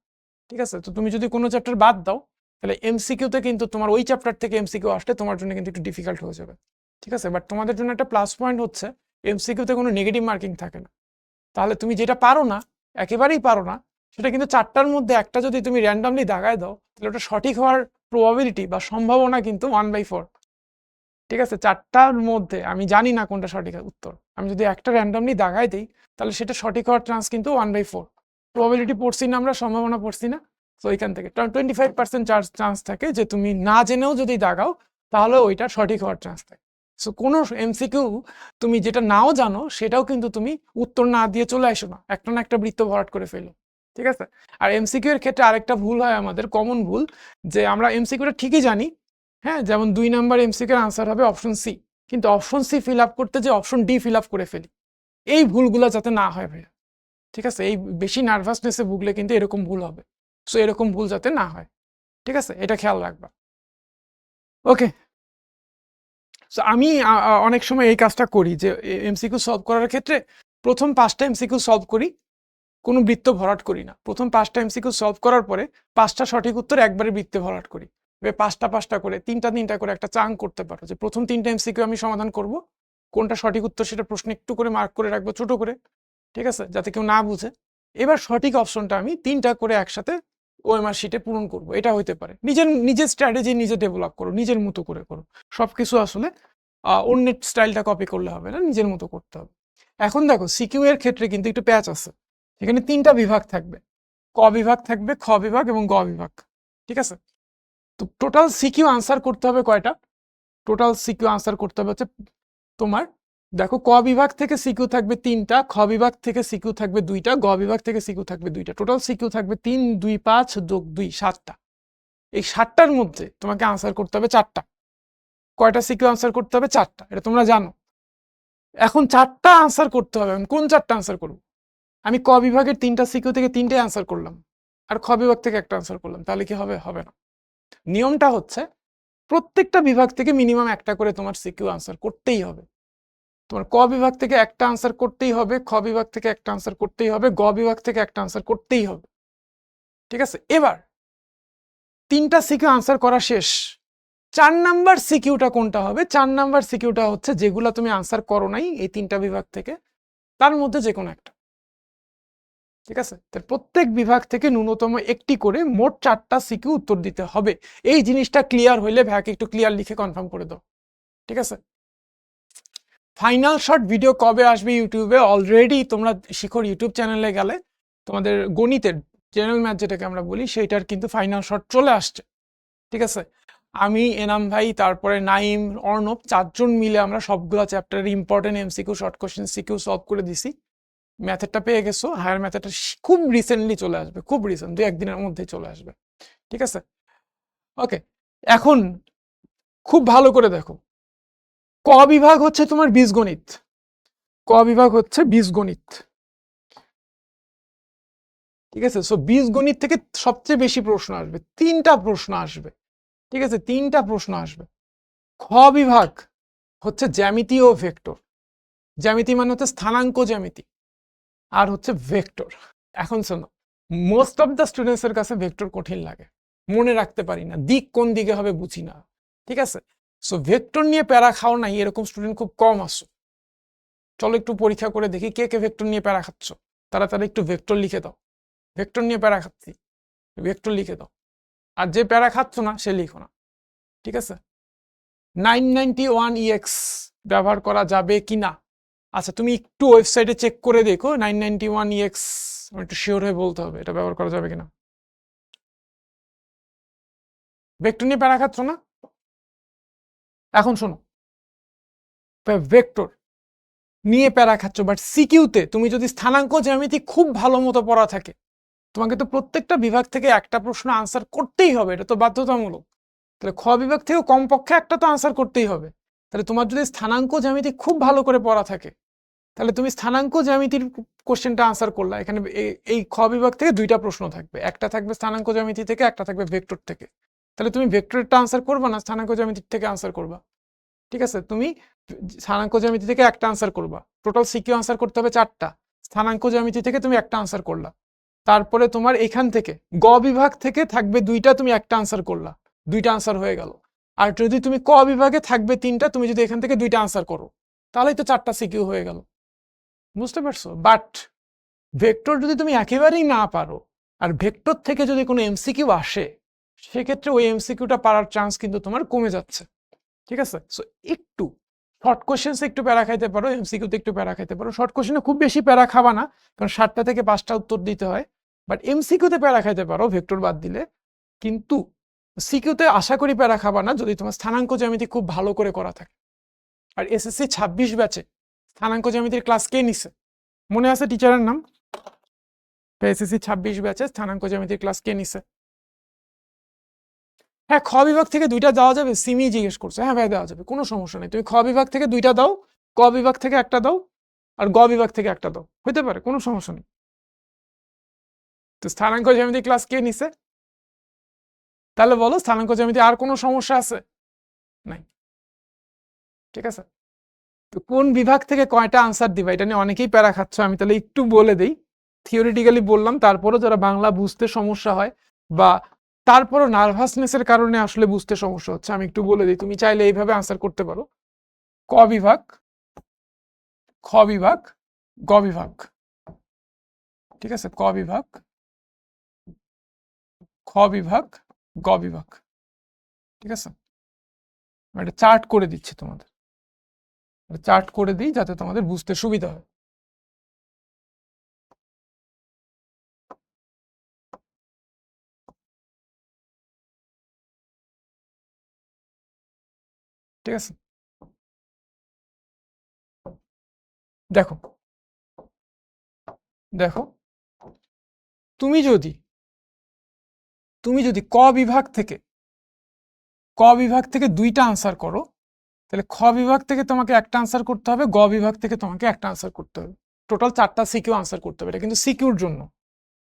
ঠিক আছে? তো তুমি যদি কোনো চ্যাপ্টার বাদ দাও তাহলে এমসিকিউতে কিন্তু তোমার ওই চ্যাপ্টার থেকে এমসিকিউ আসলে তোমার জন্য কিন্তু একটু ডিফিকাল্ট হয়ে যাবে, ঠিক আছে? বাট তোমাদের জন্য একটা প্লাস পয়েন্ট হচ্ছে এমসিকিউতে কোনো নেগেটিভ মার্কিং থাকে না। তাহলে তুমি যেটা পারো না, একেবারেই পারো না, সেটা কিন্তু 4টার মধ্যে একটা যদি তুমি র্যান্ডামলি দাগায় দাও তাহলে ওটা সঠিক হওয়ার প্রবাবিলিটি বা সম্ভাবনা কিন্তু 1/4, ঠিক আছে? 4টার মধ্যে আমি জানি না কোনটা সঠিক উত্তর, আমি যদি একটা র্যান্ডামলি দাগাই দিই তাহলে সেটা সঠিক হওয়ার চান্স কিন্তু 1/4। প্রবাবিলিটি পড়ছি না আমরা, সম্ভাবনা পড়ছি না। তো এখান থেকে 25% চান্স থাকে যে তুমি না জেনেও যদি দাগাও তাহলে ওইটা সঠিক হওয়ার চান্স থাকে। সো কোনো এমসিকিউ তুমি যেটা নাও জানো সেটাও কিন্তু তুমি উত্তর না দিয়ে চলে আসো না, একটা না একটা বৃত্ত ভরাট করে ফেলো, ঠিক আছে? আর এমসিকিউ এর ক্ষেত্রে আরেকটা ভুল হয় আমাদের, কমন ভুল, যে আমরা এমসিকিউটা ঠিকই জানি, হ্যাঁ, যেমন 2 নাম্বার এমসিকিউর আনসার হবে অপশন সি, কিন্তু অপশন সি ফিল আপ করতে যে অপশন ডি ফিল আপ করে ফেলি। এই ভুলগুলো যাতে না হয় ভাইয়া, ঠিক আছে? এই বেশি নার্ভাসনেসে ভুগলে কিন্তু এরকম ভুল হবে। সো এরকম ভুল যাতে না হয়, ঠিক আছে? এটা খেয়াল রাখবা। ওকে, সো আমি অনেক সময় এই কাজটা করি যে এমসিকিউ সলভ করার ক্ষেত্রে প্রথম 5টা এমসিকিউ সলভ করি, কোনো বৃত্ত ভরাট করি না। প্রথম 5টা এমসিকিউ সলভ করার পরে 5টা সঠিক উত্তর একবারে বৃত্তে ভরাট করি। এবার 5টা করে 3টা করে একটা চাঙ্ক করতে পারো যে প্রথম 3টা এমসিকিউ আমি সমাধান করব, কোনটা সঠিক উত্তর সেটা প্রশ্ন একটু করে মার্ক করে রাখবো ছোট করে, ঠিক আছে, যাতে কেউ না বুঝে। এবার সঠিক অপশনটা আমি 3টা করে একসাথে ওএমআর শিটে পূরণ করব, এটা হইতে পারে। নিজের স্ট্র্যাটেজি নিজে ডেভেলপ করো, নিজের মতো করে করো। সবকিছু আসলে অন্যের স্টাইলটা কপি করলে হবে না, নিজের মতো করতে হবে। এখন দেখো সিকিউ এর ক্ষেত্রে কিন্তু একটু প্যাচ আছে, এখানে 3টা বিভাগ থাকবে, ক বিভাগ থাকবে, খ বিভাগ এবং গ বিভাগ, ঠিক আছে? তো টোটাল সিকিউ আনসার করতে হবে কয়টা? টোটাল সিকিউ আনসার করতে হবে হচ্ছে তোমার, দেখো ক বিভাগ থেকে সিকিউ থাকবে 3টা, খ বিভাগ থেকে সিকিউ থাকবে 2টা, গ বিভাগ থেকে সিকিউ থাকবে 2টা, টোটাল সিকিউ থাকবে 3, 2, 5 যোগ 2, 7টা। এই 7টার মধ্যে তোমাকে আনসার করতে হবে 4টা। কয়টা সিকিউ আনসার করতে হবে? 4টা, এটা তোমরা জানো। এখন 4টা আনসার করতে হবে, কোন 4টা আনসার করবো? আমি ক বিভাগের 3টা সিকিউ থেকে 3টে আনসার করলাম, আর খ বিভাগ থেকে একটা আনসার করলাম, তাহলে কি হবে? হবে না। নিয়মটা হচ্ছে প্রত্যেকটা বিভাগ থেকে মিনিমাম একটা করে তোমার সিকিউ আনসার করতেই হবে। তোমার ক বিভাগ থেকে একটা আনসার করতেই হবে, খ বিভাগ থেকে একটা আনসার করতেই হবে, গ বিভাগ থেকে একটা আনসার করতেই হবে, ঠিক আছে? এবার 3টা সিকিউ আনসার করা শেষ। 4 নাম্বার সিকিউটা কোনটা হবে? 4 নাম্বার সিকিউটা হচ্ছে যেগুলো তুমি আনসার করো নাই এই 3টা বিভাগ থেকে, তার মধ্যে যে কোনো একটা। ঠিক আছে, তো প্রত্যেক বিভাগ থেকে ন্যূনতম একটি করে মোট 4টা সিকিউ উত্তর দিতে হবে। এই জিনিসটা ক্লিয়ার হইলে ভাইকে একটু ক্লিয়ার লিখে কনফার্ম করে দাও। ঠিক আছে, ফাইনাল শর্ট ভিডিও কবে আসবে ইউটিউবে? অলরেডি তোমরা শিখর ইউটিউব চ্যানেলে গেলে তোমাদের গণিতের জেনারেল ম্যাথ যেটাকে আমরা বলি সেইটার কিন্তু ফাইনাল শর্ট চলে আসছে। ঠিক আছে, আমি, এনাম ভাই, তারপরে নাইম, অর্ণব, 4জন মিলে আমরা সবগুলো চ্যাপ্টারের important MCQ, short question, CQ solve করে দিছি। ম্যাথেরটা পেয়ে গেছো, হায়ার ম্যাথেরটা খুব রিসেন্টলি চলে আসবে, খুব রিসেন্ট, 2-1 দিনের মধ্যেই চলে আসবে। ঠিক আছে, ওকে। এখন খুব ভালো করে দেখো, ক বিভাগ হচ্ছে তোমার বীজগণিত। ক বিভাগ হচ্ছে বীজগণিত। ঠিক আছে, সো বীজগণিত থেকে সবচেয়ে বেশি প্রশ্ন আসবে, 3টা প্রশ্ন আসবে। ঠিক আছে, 3টা প্রশ্ন আসবে। খ বিভাগ হচ্ছে জ্যামিতি ও ভেক্টর। জ্যামিতি মানে হচ্ছে স্থানাঙ্ক জ্যামিতি, আর হচ্ছে ভেক্টর। এখন শোনো, মোস্ট অফ দ্য স্টুডেন্টস এর কাছে ভেক্টর কঠিন লাগে, মনে রাখতে পারি না, দিক কোন দিকে হবে বুঝি না। ঠিক আছে, সো ভেক্টর নিয়ে প্যারা খাও নাই এরকম স্টুডেন্ট খুব কম আসো। চলো একটু পরীক্ষা করে দেখি কে কে ভেক্টর নিয়ে প্যারা খাচ্ছ। তাড়াতাড়ি একটু ভেক্টর লিখে দাও। ভেক্টর নিয়ে প্যারা খাচ্ছি, ভেক্টর লিখে দাও। আর যে প্যারা খাচ্ছ না সে লিখো না। ঠিক আছে, 991EX ব্যবহার করা যাবে কি না? আচ্ছা, তুমি একটু ওয়েবসাইটে চেক করে দেখো 991EX, আমার একটু শিওর হয়ে বলতে হবে এটা ব্যবহার করা যাবে কিনা। ভেক্টর নিয়ে প্যারা খাচ্ছ না? এখন শোনো, ভেক্টর নিয়ে প্যারা খাচ্ছ, বাট সিকিউতে তুমি যদি স্থানাঙ্ক জ্যামিতি খুব ভালো মতো পড়া থাকে, তোমাকে তো প্রত্যেকটা বিভাগ থেকে একটা প্রশ্ন আনসার করতেই হবে, এটা তো বাধ্যতামূলক। তাহলে খ বিভাগ থেকেও কমপক্ষে একটা তো আনসার করতেই হবে। তাহলে তোমার যদি স্থানাঙ্ক জ্যামিতি খুব ভালো করে পড়া থাকে, তাহলে তুমি স্থানাঙ্ক জ্যামিতির কোশ্চেনটা আনসার করলা। এখানে এই খ বিভাগ থেকে 2টা প্রশ্ন থাকবে, একটা থাকবে স্থানাঙ্ক জ্যামিতি থেকে, একটা থাকবে ভেক্টর থেকে। তাহলে তুমি ভেক্টরটা আনসার করবা না স্থানাঙ্ক জ্যামিতির থেকে আনসার করবা? ঠিক আছে, তুমি স্থানাঙ্ক জ্যামিতি থেকে একটা আনসার করবা। টোটাল সিকিউ আনসার করতে হবে 4টা, স্থানাঙ্ক জ্যামিতি থেকে তুমি একটা আনসার করলা। তারপরে তোমার এখান থেকে গ বিভাগ থেকে থাকবে 2টা, তুমি একটা আনসার করলা, 2টা আনসার হয়ে গেল। আর যদি তুমি ক বিভাগে থাকবে 3টা, তুমি যদি এখান থেকে 2টা আনসার করো, তাহলেই তো 4টা সিকিউ হয়ে গেল। বুঝতে পারছো? বাট ভেক্টর যদি তুমি একেবারেই না পারো, আর ভেক্টর থেকে যদি কোনো এমসিকিউ আসে, সেক্ষেত্রে ওই এমসিকিউটা পারার চান্স কিন্তু তোমার কমে যাচ্ছে। ঠিক আছে, সো একটু শর্ট কোশ্চেন্স একটু প্যারা খাইতে পারো, এমসিকিউতে একটু প্যারা খাইতে পারো। শর্ট কোশ্চেনে খুব বেশি প্যারা খাবা না, কারণ 7টা থেকে 5টা উত্তর দিতে হয়। বাট এমসিকিউতে প্যারা খাইতে পারো ভেক্টর বাদ দিলে, কিন্তু সিকিউতে আশা করি প্যারা খাবা না যদি তোমার স্থানাঙ্ক জ্যামিতি খুব ভালো করে করা থাকে। আর এসএসসি 26 ব্যাচে স্থানাঙ্ক জ্যামিতির ক্লাস কে নিছে? মনে আছে টিচারের নাম? এসএসসি 26 ব্যাচে স্থানাঙ্ক জ্যামিতির ক্লাস কে নিছে? হ্যাঁ, খ বিভাগ থেকে 2টা দেওয়া যাবে, সিমি জিজ্ঞেস করছে। হ্যাঁ ভাই, দেওয়া যাবে, কোনো সমস্যা নেই। তুমি খ বিভাগ থেকে 2টা দাও, ক বিভাগ থেকে একটা দাও, আর গ বিভাগ থেকে একটা দাও, হইতে পারে, কোনো সমস্যা নেই। তো স্থানাঙ্ক জ্যামিতি ক্লাস কে নিছে? তাহলে বলো স্থানাঙ্ক জ্যামিতি আর কোনো সমস্যা আছে? নাই। ঠিক আছে, তো কোন বিভাগ থেকে কয়টা আনসার দিবা এটা নিয়ে অনেকেই প্যারা খাচ্ছ। আমি তাহলে একটু বলে দিই, থিওরিটিক্যালি বললাম, তারপরও যারা বাংলা বুঝতে সমস্যা হয় বা তারপরও নার্ভাসনেসের কারণে আসলে বুঝতে সমস্যা হচ্ছে, আমি একটু বলে দিই। তুমি চাইলে এইভাবে আনসার করতে পারো: ক বিভাগ, খ বিভাগ, গ বিভাগ। ঠিক আছে, ক বিভাগ, খ বিভাগ, গ বিভাগ। ঠিক আছে, আমি একটা চার্ট করে দিচ্ছি তোমাদের, চার্ট করে দিই যাতে তোমাদের বুঝতে সুবিধা হয়। ঠিক আছে, দেখো দেখো, তুমি যদি ক বিভাগ থেকে 2টা আনসার করো, তাহলে খ বিভাগ থেকে তোমাকে একটা আনসার করতে হবে, গ বিভাগ থেকে তোমাকে একটা আনসার করতে হবে। টোটাল 4টা সিকিউ আনসার করতে হবে। এটা কিন্তু সিকিউর জন্য।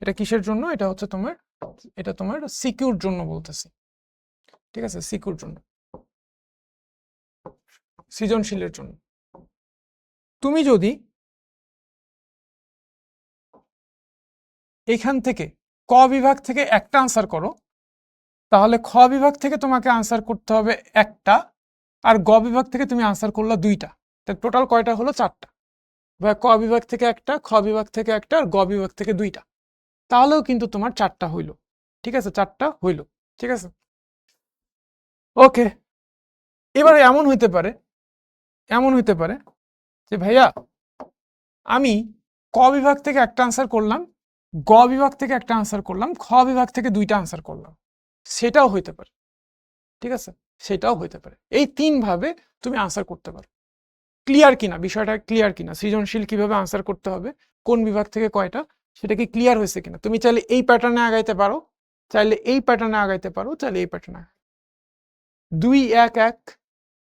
এটা কিসের জন্য? এটা হচ্ছে তোমার, এটা তোমার সিকিউর জন্য বলতেছি। ঠিক আছে, সিকিউর জন্য, সৃজনশীলের জন্য। তুমি যদি এখান থেকে ক বিভাগ থেকে একটা আনসার করো, তাহলে খ বিভাগ থেকে তোমাকে আনসার করতে হবে একটা, আর গ বিভাগ থেকে তুমি আনসার করলা দুইটা, টোটাল কয়টা হলো? চারটা। ক বিভাগ থেকে একটা, খ বিভাগ থেকে একটা, আর গ বিভাগ থেকে দুইটা, তাহলেও কিন্তু তোমার চারটা হইল। ঠিক আছে, চারটা হইল। ঠিক আছে, ওকে। এবার এমন হইতে পারে যে ভাইয়া আমি ক বিভাগ থেকে একটা আনসার করলাম, গ বিভাগ থেকে একটা আনসার করলাম, খ বিভাগ থেকে দুইটা আনসার করলাম, সেটাও হইতে পারে। ঠিক আছে, সেটাও হইতে পারে। এই তিন ভাবে তুমি আনসার করতে পারো। ক্লিয়ার কিনা বিষয়টা? ক্লিয়ার কিনা সৃজনশীল কিভাবে আনসার করতে হবে, কোন বিভাগ থেকে কয়টা, সেটা কি ক্লিয়ার হয়েছে কিনা? তুমি চাইলে এই প্যাটার্নে আগাইতে পারো, চাইলে এই প্যাটার্নে আগাইতে পারো, চাইলে এই প্যাটার্নে 2-1-1,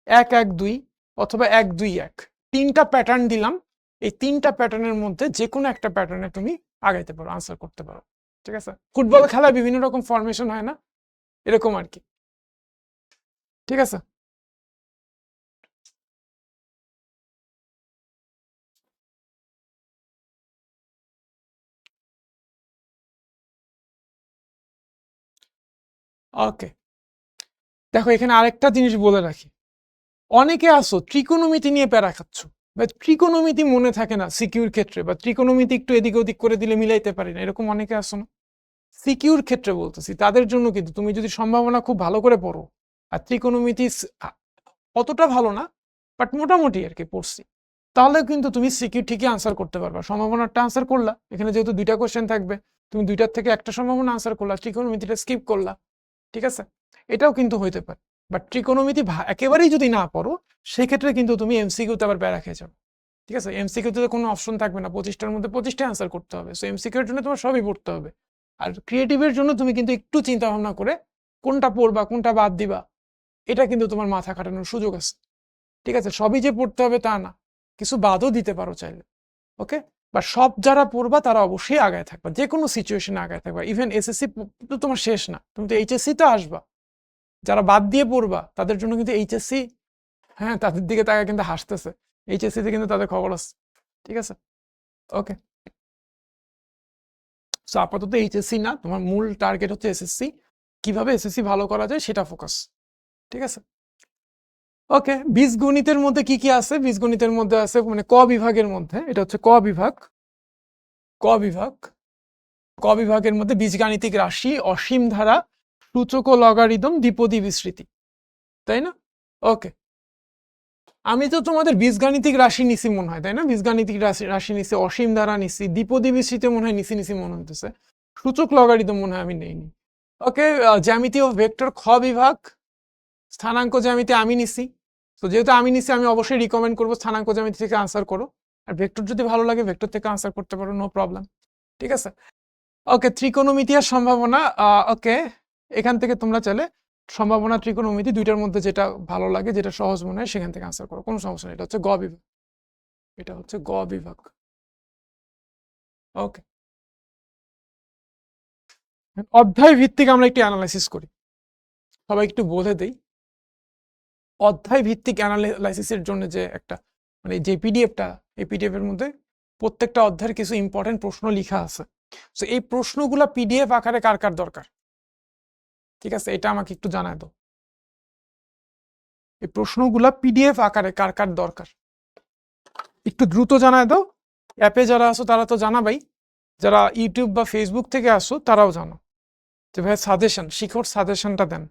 1-1-2 অথবা 1-2-1, তিনটা প্যাটার্ন দিলাম। এই তিনটা প্যাটার্নের মধ্যে যে কোনো একটা প্যাটার্নে তুমি আগাইতে পারো, আনসার করতে পারো। ঠিক আছে, ফুটবল খেলায় বিভিন্ন রকম ফরমেশন হয় না, এরকম আর কি। ঠিক আছে, ওকে। দেখো এখানে আরেকটা জিনিস বলে রাখি, অনেকে আসো ত্রিকোণমিতি নিয়ে প্যারা খাচ্ছ, বা ত্রিকোণমিতি মনে থাকে না সিকিউর ক্ষেত্রে, বা ত্রিকোণমিতি একটু এদিক ওদিক করে দিলে মিলাইতে পারি না, এরকম অনেকে আসো না। সিকিউর ক্ষেত্রে বলতেছি, তাদের জন্য কিন্তু তুমি যদি সম্ভাবনা খুব ভালো করে পড়ো, আর ত্রিকোণমিতি অতটা ভালো না বাট মোটামুটি আর কি পড়ছি, তাহলে কিন্তু তুমি সিকিউর ঠিকই আনসার করতে পারবা। সম্ভাবনাটা আনসার করলা, এখানে যেহেতু দুইটা কোশ্চেন থাকবে, তুমি দুইটার থেকে একটা সম্ভাবনা আনসার করলা, ত্রিকোণমিতিটা স্কিপ করলা। ঠিক আছে, এটাও কিন্তু হইতে পারে। বাট ত্রিকোণমিতি একেবারেই যদি না পড়ো, সেক্ষেত্রে কিন্তু তুমি এমসিকিউতে আবার প্যারা খেয়ে যাবে। ঠিক আছে, এমসিকিউতে কোনো অপশন থাকবে না, 25টার মধ্যে 25টা আনসার করতে হবে। সো এমসিকিউর জন্য তোমার সবই পড়তে হবে। আর ক্রিয়েটিভের জন্য তুমি কিন্তু একটু চিন্তা ভাবনা করে কোনটা পড়বা, কোনটা বাদ দিবা, এটা কিন্তু তোমার মাথা খাটানোর সুযোগ আছে। ঠিক আছে, সবই যে পড়তে হবে তা না, কিছু বাদও দিতে পারো চাইলে। ওকে, বা সব যারা পড়বা তারা অবশ্যই আগায় থাকবা, যে কোনো সিচুয়েশনে আগায় থাকবা। ইভেন এসএসসি তো তোমার শেষ না, তুমি তো এইচএসসি তো আসবা। যারা বাদ দিয়ে পড়বা তাদের জন্য কিন্তু এইচএসসি, হ্যাঁ, তাদের দিকে তাকে কিন্তু হাসতেছে, এইচএসসিতে কিন্তু তাদের খবর আছে। ঠিক আছে, ওকে। সো আপাতত এইচএসসি না, তোমার মূল টার্গেট হচ্ছে এসএসসি, কিভাবে এসএসসি ভালো করা যায় সেটা ফোকাস। ঠিক আছে, ওকে। বীজগণিতের মধ্যে কি কি আছে? বীজগণিতের মধ্যে আছে মানে ক বিভাগের মধ্যে, এটা হচ্ছে ক বিভাগ, ক বিভাগ, ক বিভাগের মধ্যে বীজগাণিতিক রাশি, অসীম ধারা, সূচক ও লগারিদম, দ্বিপদী বিস্তৃতি, তাই না? ওকে, আমি তো তোমাদের বীজগাণিতিক রাশি নিছি মনে হয়, তাই না? বীজগাণিতিক রাশি নিছি, অসীম ধারা নিছি, দ্বিপদী বিস্তৃতি মনে হয় নিছি মনে হতেছে, সূচক লগারিদম মনে হয় আমি নেইনি। ওকে, জ্যামিতি ও ভেক্টর খ বিভাগ, স্থানাঙ্ক জ্যামিতি আমি নিছি। তো যেহেতু আমি নিছি, আমি অবশ্যই রিকমেন্ড করবো স্থানাঙ্ক জ্যামিতি থেকে আনসার করো, আর ভেক্টর যদি ভালো লাগে ভেক্টর থেকে আনসার করতে পারো, নো প্রবলেম। ঠিক আছে, ওকে। ত্রিকোণমিতি আর সম্ভাবনা, ওকে, এখান থেকে তোমরা চাইলে সম্ভাবনা ত্রিকোণমিতি দুইটার মধ্যে যেটা ভালো লাগে, যেটা সহজ মনে হয় সেখান থেকে আনসার করো, কোনো সমস্যা নেই। এটা হচ্ছে গ বিভাগ, এটা হচ্ছে গ বিভাগ। ওকে, অধ্যায় ভিত্তিক আমরা একটু অ্যানালাইসিস করি, সবাই একটু বলে দেই। অধ্যায় ভিত্তিক অ্যানালাইসিসের জন্য যে একটা মানে যে পিডিএফটা, এই পিডিএফ এর মধ্যে প্রত্যেকটা অধ্যায়ের কিছু ইম্পর্টেন্ট প্রশ্ন লেখা আছে। তো এই প্রশ্নগুলো পিডিএফ আকারে কার কার দরকার? ঠিক আছে, এটা আমাকে একটু জানায় দাও। এই প্রশ্নগুলা পিডিএফ আকারে কার কার দরকার একটু দ্রুত জানায় দাও। অ্যাপে যারা আসো তারা তো জানাবাই, যারা ইউটিউব বা ফেসবুক থেকে আসো তারাও জানো যে ভাই সাজেশন, শিখর সাজেশনটা দেন।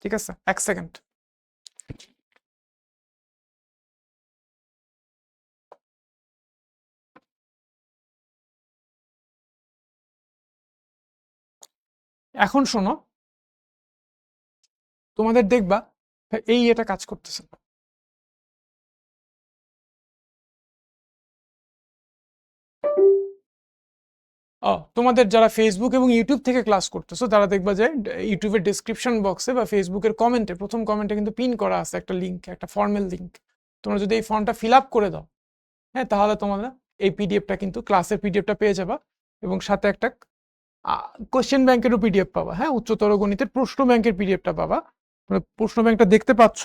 ঠিক আছে, 1 সেকেন্ড। এখন শোনো, তোমাদের দেখবা এই এটা কাজ করতেছে। তোমাদের যারা ফেসবুক এবং ইউটিউব থেকে ক্লাস করতেছো তারা দেখবা যে ইউটিউবের ডিসক্রিপশন বক্সে বা ফেসবুকের কমেন্টে, প্রথম কমেন্টে কিন্তু পিন করা আছে একটা লিঙ্ক, একটা ফর্মের লিঙ্ক। তোমরা যদি এই ফর্মটা ফিল আপ করে দাও, হ্যাঁ, তাহলে তোমরা এই পিডিএফটা কিন্তু ক্লাসের পিডিএফটা পেয়ে যাবা, এবং সাথে একটা কোশ্চেন ব্যাংকেরও পিডিএফ পাবা। হ্যাঁ, উচ্চতর গণিতের প্রশ্ন ব্যাংকের পিডিএফটা পাবা। প্রশ্ন ব্যাংকটা দেখতে পাচ্ছ?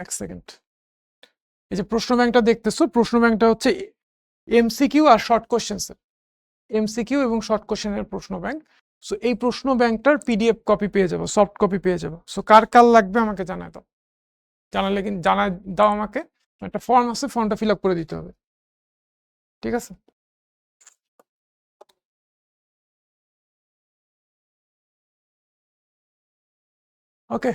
1 সেকেন্ড। এই যে প্রশ্ন ব্যাংকটা দেখতেছো, প্রশ্ন ব্যাংকটা হচ্ছে এমসিকিউ আর শর্ট কোশ্চেন্স। এমসিকিউ এবং শর্ট কোশ্চেনের প্রশ্ন ব্যাংক। সো এই প্রশ্ন ব্যাংকটার পিডিএফ কপি পেয়ে যাবো, সফট কপি পেয়ে যাবো। সো কার কার লাগবে আমাকে জানাই দাও, জানালে কিন্তু জানাই দাও আমাকে। একটা ফর্ম আছে, ফর্মটা ফিল আপ করে দিতে হবে, ঠিক আছে? ওকে,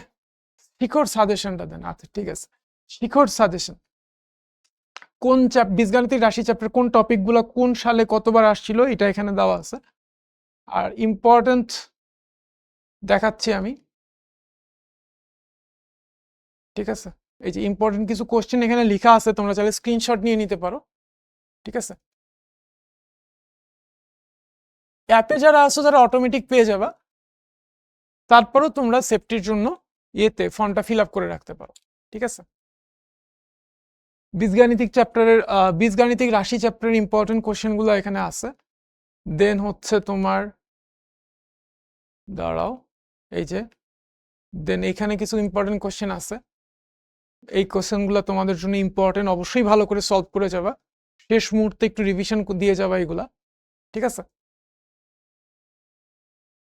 শিখর সাজেশনটা দেন। আচ্ছা ঠিক আছে, শিখর সাজেশন কোন বীজগাণিতিক রাশি চ্যাপ্টার কোন টপিকগুলো কোন সালে কতবার আসছিল এটা এখানে দেওয়া আছে। আর ইম্পর্টেন্ট দেখাচ্ছি আমি, ঠিক আছে? এই যে ইম্পর্টেন্ট কিছু কোশ্চেন এখানে লেখা আছে, তোমরা চাইলে স্ক্রিনশট নিয়ে নিতে পারো, ঠিক আছে? অ্যাপে যারা আসো তারা অটোমেটিক পেয়ে যাবা, তারপরও তোমরা সেফটির জন্য ইয়েতে ফর্মটা ফিল আপ করে রাখতে পারো, ঠিক আছে? বীজগাণিতিক চ্যাপ্টারের বীজগাণিতিক রাশি চ্যাপ্টারের ইম্পর্টেন্ট কোশ্চেনগুলো এখানে আছে। দেন হচ্ছে তোমার, দাঁড়াও, এই যে দেন এখানে কিছু ইম্পর্টেন্ট কোশ্চেন আছে। এই কোশ্চেনগুলো তোমাদের জন্য ইম্পর্টেন্ট, অবশ্যই ভালো করে সলভ করে যাবা, শেষ মুহূর্তে একটু রিভিশন দিয়ে যাবা এগুলা, ঠিক আছে?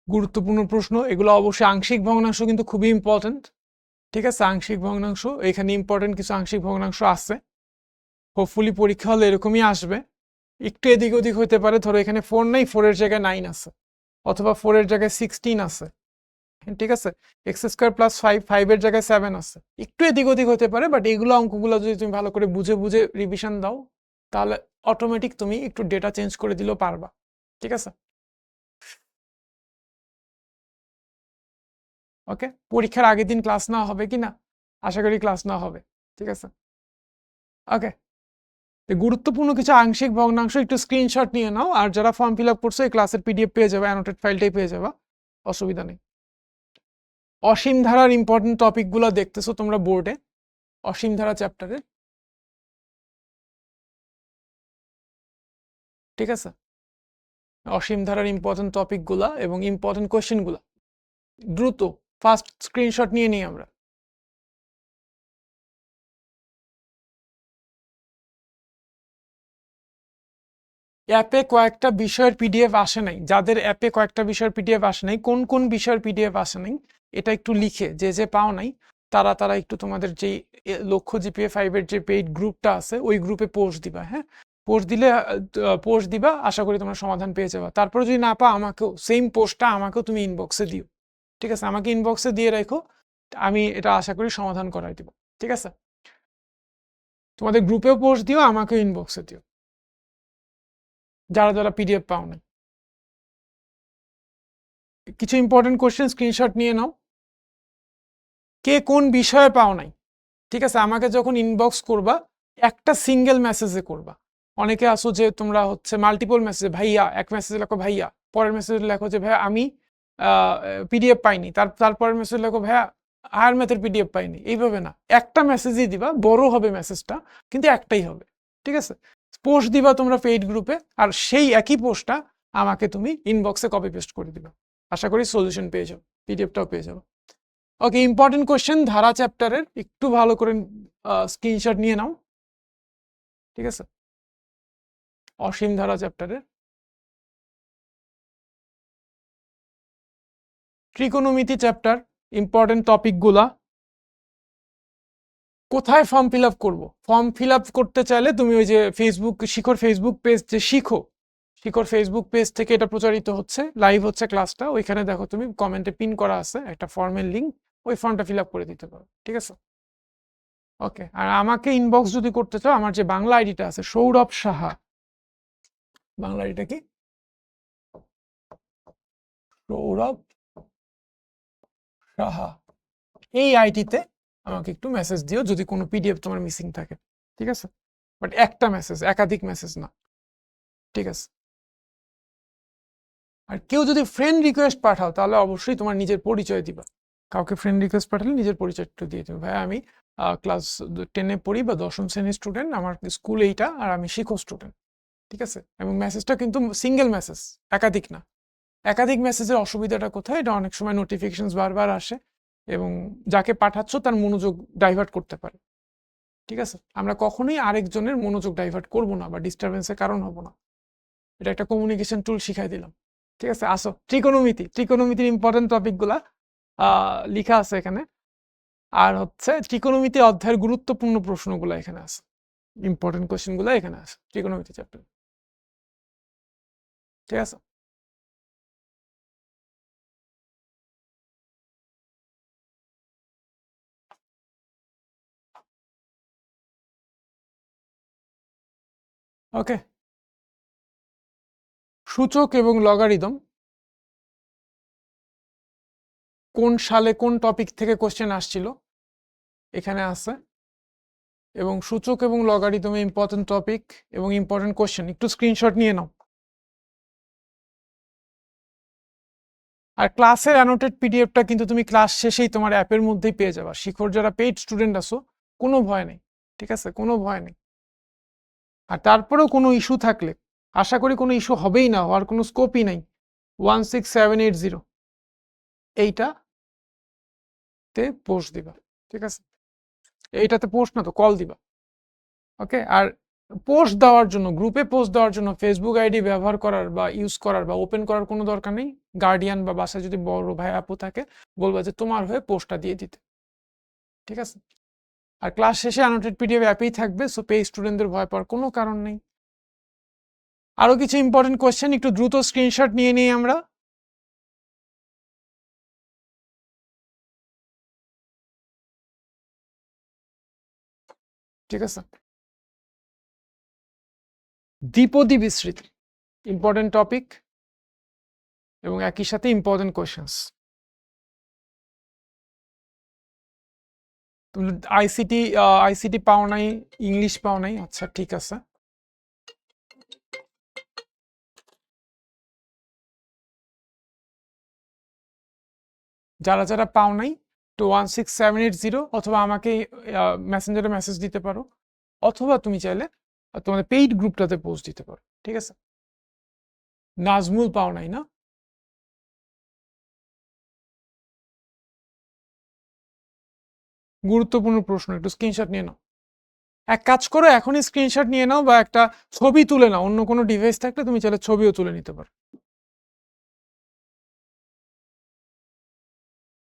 গুরুত্বপূর্ণ প্রশ্ন এগুলো, অবশ্যই আংশিক ভগ্নাংশ কিন্তু খুবই ইম্পর্টেন্ট, ঠিক আছে? আংশিক ভগ্নাংশ এখানে ইম্পর্টেন্ট কিছু আংশিক ভগ্নাংশ আছে, হোপফুলি পরীক্ষা হলে এরকমই আসবে। একটু এদিক ওদিক হইতে পারে, ধরো এখানে 4 নাই, 4-এর জায়গায় 9 আছে, অথবা 4-এর জায়গায় 16 আছে, ঠিক আছে? x² + 5, 5-এর জায়গায় 7 আছে, একটু এদিক ওদিক হতে পারে। বাট এগুলো অঙ্কগুলো যদি তুমি ভালো করে বুঝে বুঝে রিভিশন দাও, তাহলে অটোমেটিক তুমি একটু ডেটা চেঞ্জ করে দিলেও পারবা, ঠিক আছে? ওকে, পরীক্ষার আগের দিন ক্লাস নেওয়া হবে কি না? আশা করি ক্লাস নেওয়া হবে, ঠিক আছে? ওকে, গুরুত্বপূর্ণ কিছু আংশিক ভগ্নাংশ একটু স্ক্রিনশট নিয়ে নাও, আর যারা ফর্ম ফিল আপ করছো এই ক্লাসের পিডিএফ পেয়ে যাবে, অ্যানোটেড ফাইলটাই পেয়ে যাবা, অসুবিধা নেই। অসীম ধারার ইম্পর্টেন্ট টপিকগুলো দেখতেছো তোমরা বোর্ডে, অসীম ধারা চ্যাপ্টারের, ঠিক আছে? অসীম ধারার ইম্পর্টেন্ট টপিকগুলা এবং ইম্পর্টেন্ট কোয়েশ্চেনগুলা দ্রুত ফাস্ট স্ক্রিনশট নিয়ে নিই আমরা। অ্যাপে কয়েকটা বিষয়ের পিডিএফ আসে নাই, যাদের অ্যাপে কয়েকটা বিষয়ের পিডিএফ আসে নাই, কোন কোন বিষয়ের পিডিএফ আসে নাই এটা একটু লিখে, যে যে পাও নাই তারা তারা একটু তোমাদের যেই লক্ষ্য জিপিএ 5-এর যে পেইড গ্রুপটা আছে ওই গ্রুপে পোস্ট দিবা, হ্যাঁ? পোস্ট দিলে পোস্ট দিবা, আশা করি তোমরা সমাধান পেয়ে যাবা। তারপরে যদি না পাও, আমাকেও সেম পোস্টটা আমাকেও তুমি ইনবক্সে দিও, ঠিক আছে? আমাকে ইনবক্সে দিয়ে রাখো, আমি এটা আশা করি সমাধান করাই দিব, ঠিক আছে? তোমাদের গ্রুপেও পোস্ট দিও, আমাকেও ইনবক্সে দিও, যারা যারা পিডিএফ পাও না। কিছু ইম্পর্টেন্ট কোশ্চেন স্ক্রিনশট নিয়ে নাও, কে কোন বিষয়ে পাও নাই, ঠিক আছে? আমাকে যখন ইনবক্স করবা একটা সিঙ্গেল মেসেজে করবা। অনেকে আসো যে তোমরা হচ্ছে মাল্টিপল মেসেজে, ভাইয়া, এক মেসেজে লেখো ভাইয়া, পরের মেসেজে লেখো যে ভাইয়া আমি পিডিএফ পাইনি, তারপরের মেসেজ লেখো ভাইয়া হায়ার ম্যাথের পিডিএফ পাইনি। এইভাবে না, একটা মেসেজই দিবা, বড় হবে মেসেজটা কিন্তু একটাই হবে, ঠিক আছে? পোস্ট দিবা তোমরা পেইড গ্রুপে, আর সেই একই পোস্টটা আমাকে তুমি ইনবক্সে কপি পেস্ট করে দিবা, আশা করি সলিউশন পেয়ে যাবো, পিডিএফটাও পেয়ে যাবো। ওকে, ইম্পর্টেন্ট কোশ্চেন ধারা চ্যাপ্টারের একটু ভালো করে স্ক্রিনশট নিয়ে নাও, ঠিক আছে? অসীম ধারা চ্যাপ্টারের ত্রিকোণমিতি চ্যাপ্টার ইম্পর্টেন্ট টপিকগুলা। কোথায় ফর্ম ফিল আপ করবো? ফর্ম ফিল আপ করতে চাইলে তুমি ওই যে ফেসবুক শিখর ফেসবুক পেজ, যে শিখর ফেসবুক পেজ থেকে এটা প্রচারিত হচ্ছে, লাইভ হচ্ছে ক্লাসটা, ওইখানে দেখো তুমি কমেন্টে পিন করা আছে একটা ফর্মের লিঙ্ক, ওই ফর্মটা ফিল আপ করে দিতে পারো, ঠিক আছে? ওকে, আর আমাকে ইনবক্স যদি করতে চাও, আমার যে বাংলা আইডিটা আছে সৌরভ সাহা, বাংলা আইডিটা কি? সৌরভ সাহা, এই আইডিতে আমাকে একটু মেসেজ দিও যদি কোনো পিডিএফ তোমার মিসিং থাকে, ঠিক আছে? বাট একটা মেসেজ, একাধিক মেসেজ না, ঠিক আছে? আর কেউ যদি ফ্রেন্ড রিকোয়েস্ট পাঠাও তাহলে অবশ্যই তোমার নিজের পরিচয় দিবা। কাউকে ফ্রেন্ড রিকোয়েস্ট পাঠালে নিজের পরিচয় একটু দিয়ে দেবে, ভাই আমি ক্লাস 10-এ পড়ি বা 10ম শ্রেণীর স্টুডেন্ট, আমার স্কুল এইটা, আর আমি শিখো স্টুডেন্ট, ঠিক আছে? এবং মেসেজটা কিন্তু সিঙ্গেল মেসেজ, একাধিক না। একাধিক মেসেজের অসুবিধাটা কোথায়? এটা অনেক সময় নোটিফিকেশনস বারবার আসে এবং যাকে পাঠাচ্ছ তার মনোযোগ ডাইভার্ট করতে পারে, ঠিক আছে? আমরা কখনোই আরেকজনের মনোযোগ ডাইভার্ট করব না বা ডিস্টারবেন্সের কারণ হব না। এটা একটা কমিউনিকেশন টুল শিখাই দিলাম। ঠিক আছে, আসো ত্রিকোণমিতির ইম্পর্টেন্ট টপিকগুলা লিখা আছে এখানে। আর হচ্ছে ত্রিকোণমিতি অধ্যায়ের গুরুত্বপূর্ণ প্রশ্নগুলো এখানে আছে, ইম্পর্টেন্ট কোশ্চেনগুলো এখানে আছে ত্রিকোণমিতি চ্যাপ্টার। ঠিক আছে, ওকে। সূচক এবং লগারিদম কোন সালে কোন টপিক থেকে কোশ্চেন আসছিল এখানে আছে, এবং সূচক এবং লগারিদমে ইম্পর্টেন্ট টপিক এবং ইম্পর্টেন্ট কোশ্চেন একটু স্ক্রিনশট নিয়ে নাও। আর ক্লাসের অ্যানোটেড পিডিএফটা কিন্তু তুমি ক্লাস শেষেই তোমার অ্যাপের মধ্যেই পেয়ে যাবা। শিখর যারা পেইড স্টুডেন্ট আছো, কোনো ভয় নেই, ঠিক আছে, কোনো ভয় নেই। আর তারপরেও কোনো ইস্যু থাকলে, আশা করি কোনো ইস্যু হবেই না, হওয়ার কোনো স্কোপই নাই, 16780 এইটাতে পোস্ট দিবা। ঠিক আছে, এইটাতে পোস্ট না তো কল দিবা। ওকে, আর পোস্ট দেওয়ার জন্য, গ্রুপে পোস্ট দেওয়ার জন্য ফেসবুক আইডি ব্যবহার করার বা ইউজ করার বা ওপেন করার কোনো দরকার নেই। গার্ডিয়ান বা বাসায় যদি বড় ভাই আপু থাকে, বলবা যে তোমার হয়ে পোস্টটা দিয়ে দিতে। ঠিক আছে, আর ক্লাস শেষে অ্যানোটেড পিডিএফ অ্যাপেই থাকবে, সো পেইড স্টুডেন্টদের ভয় পাওয়ার কোনো কারণ নেই। আরো কিছু ইম্পর্টেন্ট কোয়েশ্চেন একটু দ্রুত স্ক্রিনশট নিয়ে নিই আমরা। ঠিক আছে, দ্বিপদী বিস্তৃতি ইম্পর্টেন্ট টপিক এবং একই সাথে ইম্পর্টেন্ট কোয়েশ্চেন্স। তুমি আইসিটি পাও নাই, ইংলিশ পাও নাই, আচ্ছা ঠিক আছে। যারা যারা পাও নাই তো 16780 অথবা আমাকে মেসেঞ্জারে মেসেজ দিতে পারো, অথবা তুমি চাইলে তোমাদের পেইড গ্রুপটাতে পোস্ট দিতে পারো। ঠিক আছে, নাজমুল পাও নাই না? গুরুত্বপূর্ণ প্রশ্ন, একটু স্ক্রিনশট নিয়ে নাও। এক কাজ করো, এখনই স্ক্রিনশট নিয়ে নাও বা একটা ছবি তুলে নাও, অন্য কোনো ডিভাইস থাকলে তুমি চাইলে ছবিও তুলে নিতে পারো।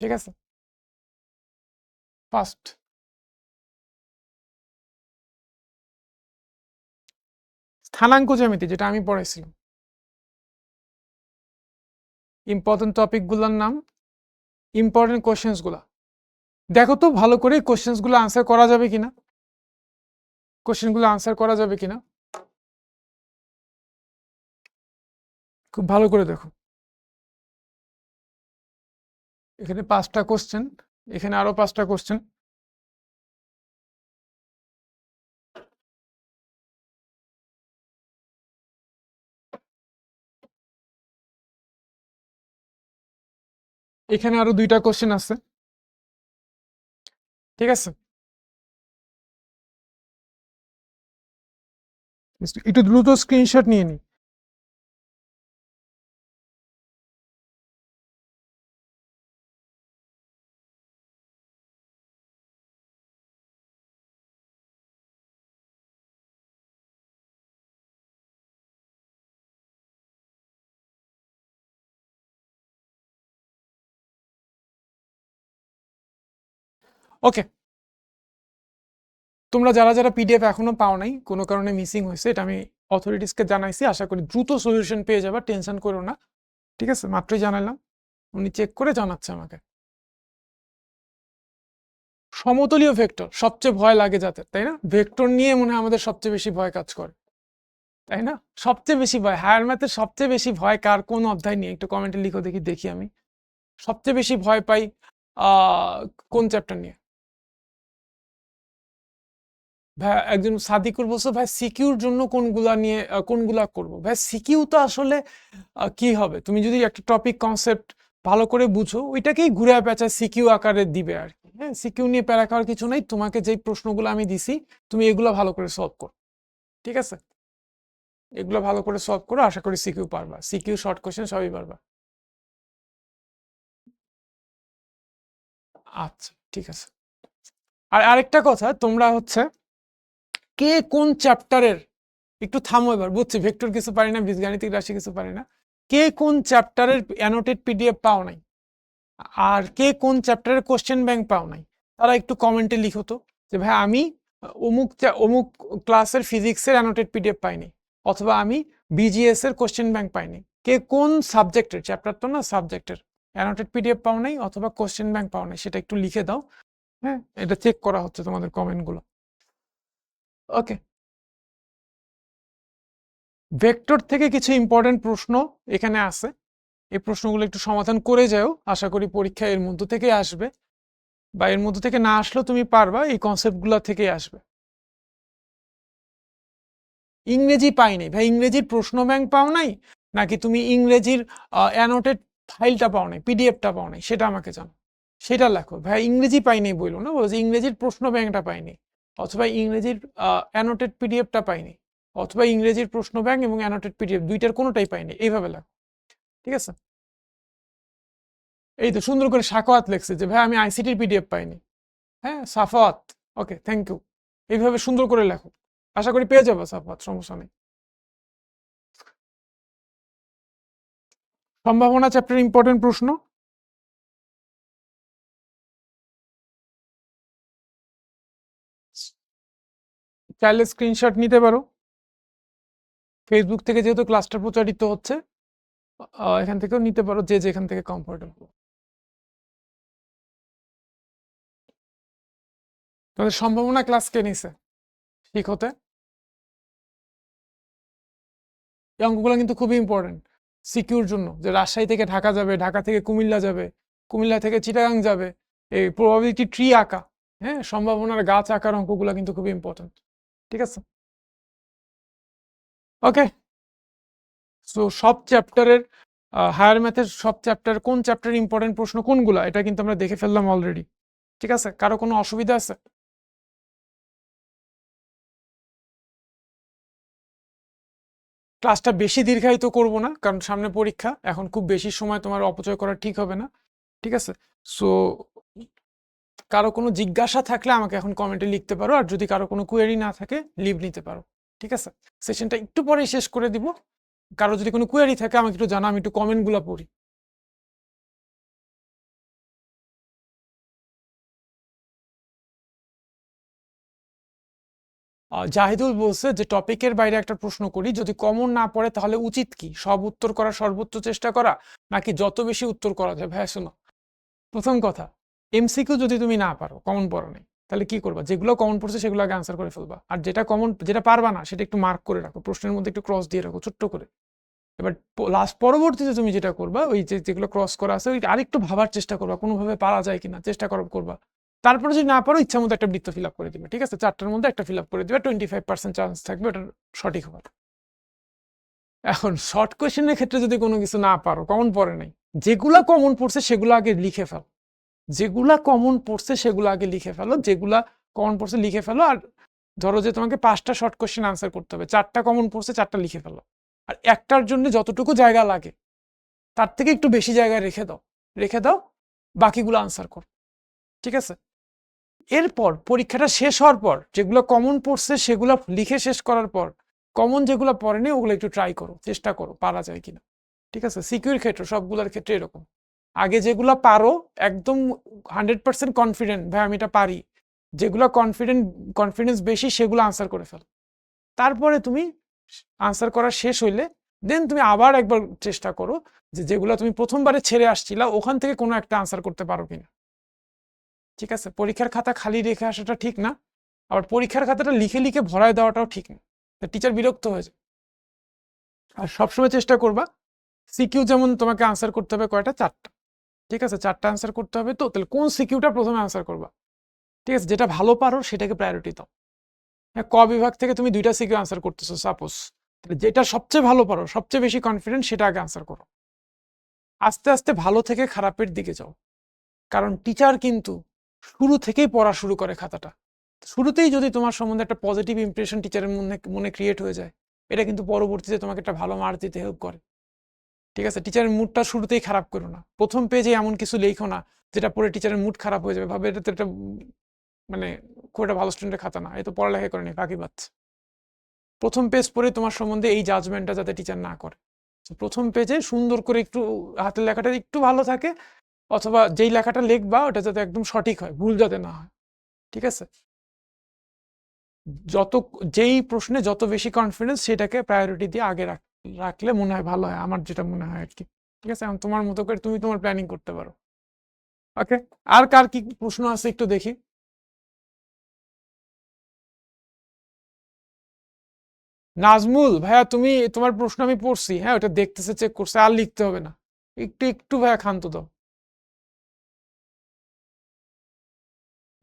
ঠিক আছে, ফার্স্ট স্থানাঙ্ক জ্যামিতি, যেটা আমি পড়াইছিলাম, ইম্পর্টেন্ট টপিকগুলোর নাম, ইম্পর্টেন্ট কোশ্চেন্সগুলো দেখো তো ভালো করে, কোশ্চেন্সগুলো আনসার করা যাবে কিনা, কোশ্চেনগুলো আনসার করা যাবে কিনা খুব ভালো করে দেখো। এখানে 5টা কোশ্চেন, এখানে আরো 5টা কোশ্চেন। এখানে আরো 2টা কোশ্চেন আছে। ঠিক আছে, একটু দ্রুত স্ক্রিনশট নিয়ে নি। ওকে, তোমরা যারা যারা পিডিএফ এখনো পাও নাই, কোনো কারণে মিসিং হয়েছে, এটা আমি অথরিটিসকে জানাইছি, আশা করি দ্রুত সলিউশন পেয়ে যাবা, টেনশন করো না। ঠিক আছে, মাত্রই জানালাম, উনি চেক করে জানাচ্ছে আমাকে। সমতলীয় ভেক্টর সবচেয়ে ভয় লাগে যাদের, তাই না? ভেক্টর নিয়ে মনে হয় আমাদের সবচেয়ে বেশি ভয় কাজ করে, তাই না? সবচেয়ে বেশি ভয় হায়ার ম্যাথের, সবচেয়ে বেশি ভয় কার, কোন অধ্যায় নিয়ে একটু কমেন্টে লিখো দেখি, দেখি আমি সবচেয়ে বেশি ভয় পাই কোন চ্যাপ্টার নিয়ে। ভাই একজন সাদিকুর বলছে ভাই সিকিউর জন্য কোনগুলা নিয়ে কোনগুলা করব। ভাই সিকিউ তো আসলে কি হবে, তুমি যদি একটা টপিক কনসেপ্ট ভালো করে বুঝো, ওইটাকেই ঘুরে পেঁচায় সিকিউ আকারে দিবে আর কি। হ্যাঁ, সিকিউ নিয়ে প্যারা খাওয়ার কিছু নাই, তোমাকে যেই প্রশ্নগুলো আমি দিছি তুমি এগুলো ভালো করে সলভ করো। ঠিক আছে, এগুলো ভালো করে সলভ করো, আশা করি সিকিউ পারবা, সিকিউ শর্ট কোশ্চেন সবই পারবা। আচ্ছা ঠিক আছে। আর আরেকটা কথা, তোমরা হচ্ছে কে কোন চ্যাপ্টারের একটু থামো এবার, বুঝছি ভেক্টর কিছু পারি না, বীজগাণিতিক রাশি কিছু পারি না। কে কোন চ্যাপ্টারের অ্যানোটেড পিডিএফ পাও নাই, আর কে কোন চ্যাপ্টারের কোশ্চেন ব্যাংক পাও নাই, তারা একটু কমেন্টে লিখো তো যে ভাই আমি অমুক ক্লাসের ফিজিক্সের অ্যানোটেড পিডিএফ পাইনি, অথবা আমি বিজিএস এর কোশ্চেন ব্যাংক পাইনি। কে কোন সাবজেক্টের, চ্যাপ্টার তো না, সাবজেক্টের অ্যানোটেড পিডিএফ পাও নাই অথবা কোশ্চেন ব্যাংক পাও নাই, সেটা একটু লিখে দাও। হ্যাঁ, এটা চেক করা হচ্ছে তোমাদের কমেন্টগুলো। ওকে, ভেক্টর থেকে কিছু ইম্পর্টেন্ট প্রশ্ন এখানে আছে, এই প্রশ্নগুলো একটু সমাধান করে যাও, আশা করি পরীক্ষা এর মধ্য থেকে আসবে, বা এর মধ্যে থেকে না আসলেও তুমি পারবা, এই কনসেপ্টগুলো থেকেই আসবে। ইংরেজি পাইনি ভাই, ইংরেজির প্রশ্ন ব্যাংক পাও নাই, নাকি তুমি ইংরেজির অ্যানোটেড ফাইলটা পাও নাই, পিডিএফটা পাও নাই, সেটা আমাকে জানো, সেটা লেখো। ভাই ইংরেজি পাইনি বললো না, বলছি ইংরেজির প্রশ্ন ব্যাংকটা পাইনি, অথবা ইংরেজির অ্যানোটেড পিডিএফটা পাইনি, অথবা ইংরেজির প্রশ্ন ব্যাংক এবং অ্যানোটেড পিডিএফ দুইটার কোনোটাই পাইনি, এইভাবে লেখো। ঠিক আছে, এই তো সুন্দর করে সাখাওয়াত লেখছে যে ভাই আমি আইসিটির পিডিএফ পাইনি। হ্যাঁ, সাফাওয়াত, ওকে, থ্যাংক ইউ। এইভাবে সুন্দর করে লেখো, আশা করি পেয়ে যাবো সাফাওয়াত, সমস্যা নেই। সম্ভাবনা চ্যাপ্টার ইম্পর্টেন্ট প্রশ্ন, চাইলে স্ক্রিনশট নিতে পারো, ফেসবুক থেকে যেহেতু ক্লাসটা প্রচারিত হচ্ছে, এখান থেকেও নিতে পারো, যে যেখান থেকে কমফোর্টেবল। তোমাদের সম্ভাবনা ক্লাস কে নিছে ঠিক হতে? এই অঙ্কগুলো কিন্তু খুবই ইম্পর্টেন্ট সিকিউর জন্য, যে রাজশাহী থেকে ঢাকা যাবে, ঢাকা থেকে কুমিল্লা যাবে, কুমিল্লা থেকে চিটাগাং যাবে, এই প্রবাবিলিটি ট্রি আঁকা, হ্যাঁ, সম্ভাবনার গাছ আঁকার অঙ্কগুলো কিন্তু খুবই ইম্পর্টেন্ট। ঠিক আছে, ওকে। সো সব চ্যাপ্টারের, হায়ার ম্যাথের সব চ্যাপ্টার, কোন চ্যাপ্টারের ইম্পর্টেন্ট প্রশ্ন কোনগুলো, এটা কিন্তু আমরা দেখে ফেললাম অলরেডি। ঠিক আছে, কারো কোনো অসুবিধা আছে? ক্লাসটা বেশি দীর্ঘায়িত করব না, কারণ সামনে পরীক্ষা, এখন খুব বেশি সময় তোমার অপচয় করা ঠিক হবে না। ঠিক আছে, সো কারো কোনো জিজ্ঞাসা থাকলে আমাকে এখন কমেন্টে লিখতে পারো, আর যদি কারো কোনো কোয়েরি না থাকে লিভ নিতে পারো। ঠিক আছে, সেশনটা একটু পরেই শেষ করে দিব, কারো যদি কোনো কোয়েরি থাকে আমাকে একটু জানা, আমি একটু কমেন্টগুলো পড়ি। জাহিদুল বলছে যে টপিকের বাইরে একটা প্রশ্ন করি, যদি কমন না পড়ে তাহলে উচিত কি, সব উত্তর করার সর্বোচ্চ চেষ্টা করা, নাকি যত বেশি উত্তর করা যায়? ভাইয়া শোনো, প্রথম কথা, এমসিকিউ যদি তুমি না পারো, কমন পড়ো নাই, তাহলে কি করবা? যেগুলো কমন পড়ছে সেগুলো আগে আনসার করে ফেলবা, আর যেটা পারবা না সেটা একটু মার্ক করে রাখো, প্রশ্নের মধ্যে একটু ক্রস দিয়ে রাখো ছোট্ট করে। এবার লাস্ট পরবর্তীতে তুমি যেটা করবা, ওই যেগুলো ক্রস করা আছে ওই আরেকটু ভাবার চেষ্টা করবা, কোনোভাবে পারা যায় কিনা চেষ্টা করবা। তারপরে যদি না পারো, ইচ্ছা মতো একটা বৃত্ত ফিল আপ করে দিবে। ঠিক আছে, চারটার মধ্যে একটা ফিল আপ করে দিবে, 25% চান্স থাকবে ওটা সঠিক হওয়ার। এখন শর্ট কোয়েশ্চেনের ক্ষেত্রে যদি কোনো কিছু না পারো, কমন পড়ে নাই, যেগুলা কমন পড়ছে সেগুলো আগে লিখে ফেলো, যেগুলা কমন পড়ছে সেগুলো আগে লিখে ফেলো, যেগুলা কমন পড়ছে লিখে ফেলো। আর ধরো যে তোমাকে 5টা শর্ট কোয়েশ্চেন আনসার করতে হবে, 4টা কমন পড়ছে, 4টা লিখে ফেলো, আর একটার জন্য যতটুকু জায়গা লাগে তার থেকে একটু বেশি জায়গায় রেখে দাও, বাকিগুলো আনসার করো। ঠিক আছে, এরপর পরীক্ষাটা শেষ হওয়ার পর যেগুলো কমন পড়ছে সেগুলো লিখে শেষ করার পর, কমন যেগুলো পড়েনি ওগুলো একটু ট্রাই করো, চেষ্টা করো পারা যায় কিনা। ঠিক আছে, সিকিউর ক্ষেত্রে সবগুলোর ক্ষেত্রে এরকম, আগে যেগুলো পারো একদম 100% কনফিডেন্ট, ভাই আমি এটা পারি, যেগুলো কনফিডেন্স বেশি সেগুলো আনসার করে ফেলো। তারপরে তুমি আনসার করা শেষ হইলে দেন তুমি আবার একবার চেষ্টা করো, যে যেগুলো তুমি প্রথমবারে ছেড়ে আসছিলা ওখান থেকে কোনো একটা আনসার করতে পারো কিনা। ঠিক আছে, পরীক্ষার খাতা খালি রেখে আসাটা ঠিক না, আবার পরীক্ষার খাতাটা লিখে লিখে ভরায় দেওয়াটাও ঠিক না, টিচার বিরক্ত হয়ে যায়। আর সবসময় চেষ্টা করবা সিকিউ যেমন তোমাকে আনসার করতে হবে কয়টা, 4টা। ঠিক আছে, 4টা আনসার করতে হবে, তো তাহলে কোন সিকিউটা প্রথমে আনসার করবা? ঠিক আছে, যেটা ভালো পারো সেটাকে প্রায়োরিটি দাও। হ্যাঁ, ক বিভাগ থেকে তুমি 2টা সিকিউ আনসার করতেছো সাপোজ, তাহলে যেটা সবচেয়ে ভালো পারো, সবচেয়ে বেশি কনফিডেন্ট, সেটা আগে আনসার করো। আস্তে আস্তে ভালো থেকে খারাপের দিকে যাও, কারণ টিচার কিন্তু শুরু থেকেই পড়া শুরু করে খাতাটা। শুরুতেই যদি তোমার সম্বন্ধে একটা পজিটিভ ইমপ্রেশন টিচারের মনে ক্রিয়েট হয়ে যায়, এটা কিন্তু পরবর্তীতে তোমাকে একটা ভালো মার্ক দিতে হেল্প করে। ঠিক আছে, টিচারের মুডটা শুরুতেই খারাপ করো না, প্রথম পেজে এমন কিছু লেখো না যেটা পড়ে টিচারের মুড খারাপ হয়ে যাবে, ভাবে এটা তো একটা মানে খুব একটা ভালো স্টুডেন্টের খাতা না, এ তো পড়ালেখা করেনি, ফাঁকি বাচ্চা। প্রথম পেজ পড়ে তোমার সম্বন্ধে এই জাজমেন্টটা যাতে টিচার না করে। প্রথম পেজে সুন্দর করে একটু হাতের লেখাটা একটু ভালো থাকে, অথবা যেই লেখাটা লিখবা ওটা যাতে একদম সঠিক হয়, ভুল যাতে না হয়। ঠিক আছে, যেই প্রশ্নে যত বেশি কনফিডেন্স সেটাকে প্রায়োরিটি দিয়ে আগে রাখলে মনে হয় ভালো হয়, আমার যেটা মনে হয় আর কি। ঠিক আছে, এখন তোমার মতো করে তুমি তোমার প্ল্যানিং করতে পারো। ওকে, আর কার কি প্রশ্ন আছে একটু দেখি। নাজমুল ভাইয়া, তুমি তোমার প্রশ্ন আমি পড়ছি, হ্যাঁ ওটা দেখতেছে, চেক করছে, আর লিখতে হবে না। একটু একটু ভাইয়া ক্ষান্ত দাও।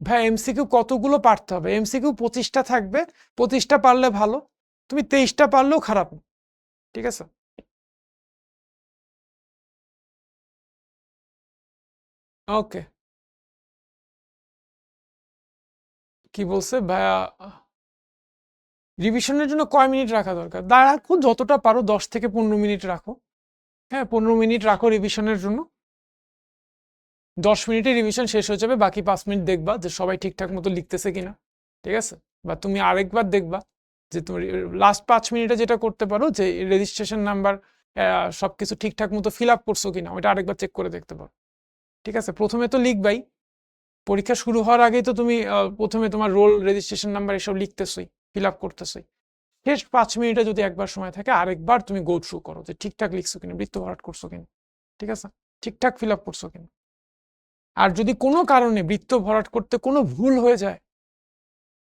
ভাইয়া এমসিকিউ কতগুলো পারতে হবে? এমসিকিউ 25টা থাকবে, 25টা পারলে ভালো, তুমি 23টা পারলেও খারাপ না। ঠিক আছে, ওকে। কি বলছে ভাইয়া? রিভিশনের জন্য কয় মিনিট রাখা দরকার? রাখো যতটা পারো, 10 থেকে 15 মিনিট রাখো। হ্যাঁ, 15 মিনিট রাখো রিভিশনের জন্য। 10 মিনিটে রিভিশন শেষ হয়ে যাবে, বাকি 5 মিনিট দেখবা যে সবাই ঠিকঠাক মতো লিখতেছে কিনা। ঠিক আছে, বা তুমি আরেকবার দেখবা যে তুমি লাস্ট 5 মিনিটে যেটা করতে পারো, যে রেজিস্ট্রেশন নাম্বার সবকিছু ঠিকঠাক মতো ফিল আপ করছো কিনা, ওইটা আরেকবার চেক করে দেখতে পারো। ঠিক আছে, প্রথমে তো লিখবাই, পরীক্ষা শুরু হওয়ার আগেই তো তুমি প্রথমে তোমার রোল, রেজিস্ট্রেশন নাম্বার এসব লিখতেছই, ফিল আপ করতেছই। শেষ 5 মিনিটে যদি একবার সময় থাকে, আরেকবার তুমি গো থ্রু করো যে ঠিকঠাক লিখছো কিনা, বৃত্ত ভরাট করছো কিনা, ঠিক আছে, ঠিকঠাক ফিল আপ করছো কিনা। আর যদি কোনো কারণে বৃত্ত ভরাট করতে কোনো ভুল হয়ে যায়,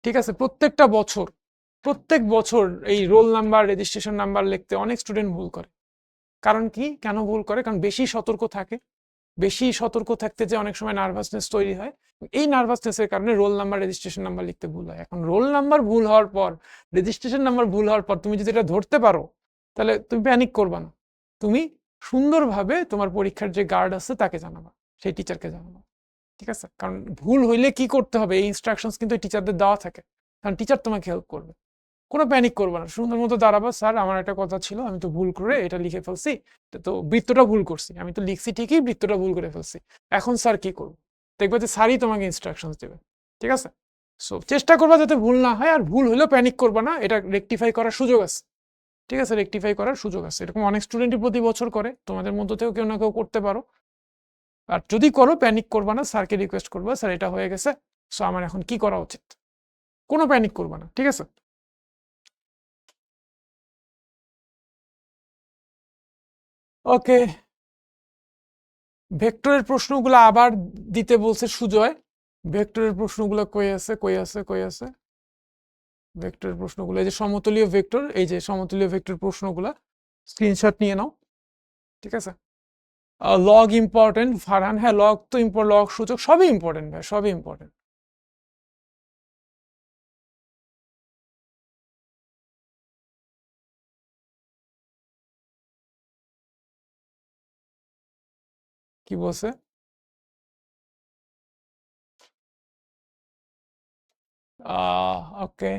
ঠিক আছে, প্রত্যেক বছর এই রোল নাম্বার, রেজিস্ট্রেশন নাম্বার লিখতে অনেক স্টুডেন্ট ভুল করে। কারণ কি, কেন ভুল করে? কারণ বেশি সতর্ক থাকে। বেশি সতর্ক থাকতে যে অনেক সময় নার্ভাসনেস তৈরি হয়, এই নার্ভাসনেসের কারণে রোল নাম্বার, রেজিস্ট্রেশন নাম্বার লিখতে ভুল হয়। এখন রোল নাম্বার ভুল হওয়ার পর, রেজিস্ট্রেশন নাম্বার ভুল হওয়ার পর তুমি যদি এটা ধরতে পারো, তাহলে তুমি প্যানিক করবা না। তুমি সুন্দরভাবে তোমার পরীক্ষার যে গার্ড আছে তাকে জানাবা, সেই টিচারকে জানাবা। ঠিক আছে, কারণ ভুল হইলে কি করতে হবে, এই ইনস্ট্রাকশনস কিন্তু টিচারদের দেওয়া থাকে, কারণ টিচার তোমাকে হেল্প করবে। কোনো প্যানিক করবে না, সুন্দর মতো দাঁড়াবা, স্যার আমার একটা কথা ছিল, আমি তো ভুল করে এটা লিখে ফেলছি, তো বৃত্তটা ভুল করছি, আমি তো লিখছি ঠিকই, বৃত্তটা ভুল করে ফেলছি, এখন স্যার কি করবো? দেখবে যে স্যারই তোমাকে ইনস্ট্রাকশনস দেবে। ঠিক আছে, সো চেষ্টা করবা যাতে ভুল না হয়, আর ভুল হলেও প্যানিক করবা না, এটা রেকটিফাই করার সুযোগ আছে। ঠিক আছে, রেকটিফাই করার সুযোগ আছে, এরকম অনেক স্টুডেন্টই প্রতি বছর করে, তোমাদের মধ্য থেকেও কেউ না কেউ করতে পারো। আর যদি করো, প্যানিক করবা না, স্যারকে রিকোয়েস্ট করবা, স্যার এটা হয়ে গেছে, সো আমার এখন কি করা উচিত। কোনো প্যানিক করবা না, ঠিক আছে। ওকে, ভেক্টরের প্রশ্নগুলো আবার দিতে বলছে সুজয়। ভেক্টরের প্রশ্নগুলো কই আছে, কই আছে, কই আছে? ভেক্টরের প্রশ্নগুলো, এই যে সমতলীয় ভেক্টর, এই যে সমতলীয় ভেক্টর প্রশ্নগুলো স্ক্রিনশট নিয়ে নাও। ঠিক আছে, লগ ইম্পর্টেন্ট ফারহান, হ্যাঁ লগ তো লগ সূচক সবই ইম্পর্টেন্ট ভাই, সবই ইম্পর্টেন্ট। কি বলছে? ওকে,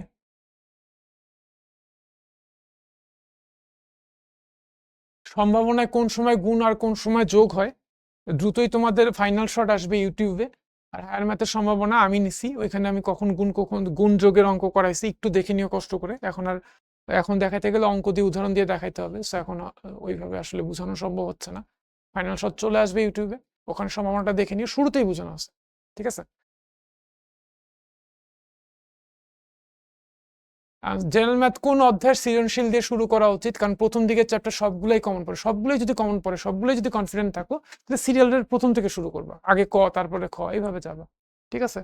সম্ভাবনায় কোন সময় গুণ আর কোন সময় যোগ হয়? দ্রুতই তোমাদের ফাইনাল শট আসবে ইউটিউবে। আর হায়ার ম্যাথের সম্ভাবনা আমি নিছি, ওইখানে আমি কখন গুণ কখন গুণ যোগের অঙ্ক করাইছি, একটু দেখে নিও কষ্ট করে। এখন দেখাইতে গেলে অঙ্ক দিয়ে, উদাহরণ দিয়ে দেখাইতে হবে, সো এখন ওইভাবে আসলে বোঝানো সম্ভব হচ্ছে না। ফাইনাল শট চলে আসবে ইউটিউবে, ওখানে সম্ভাবনাটা দেখে নিও, শুরুতেই বোঝানো আছে। ঠিক আছে, জেনারেল ম্যাথ কোন অধ্যায়ের সৃজনশীল দিয়ে শুরু করা উচিত? কারণ প্রথম দিকের চ্যাপ্টার সবগুলোই কমন পড়ে, সবগুলোই যদি কমন পড়ে, সবগুলোই যদি কনফিডেন্ট থাকো, তাহলে সিরিয়ালের প্রথম থেকে শুরু করবা, আগে ক তারপরে খ, এইভাবে যাবা। ঠিক আছে,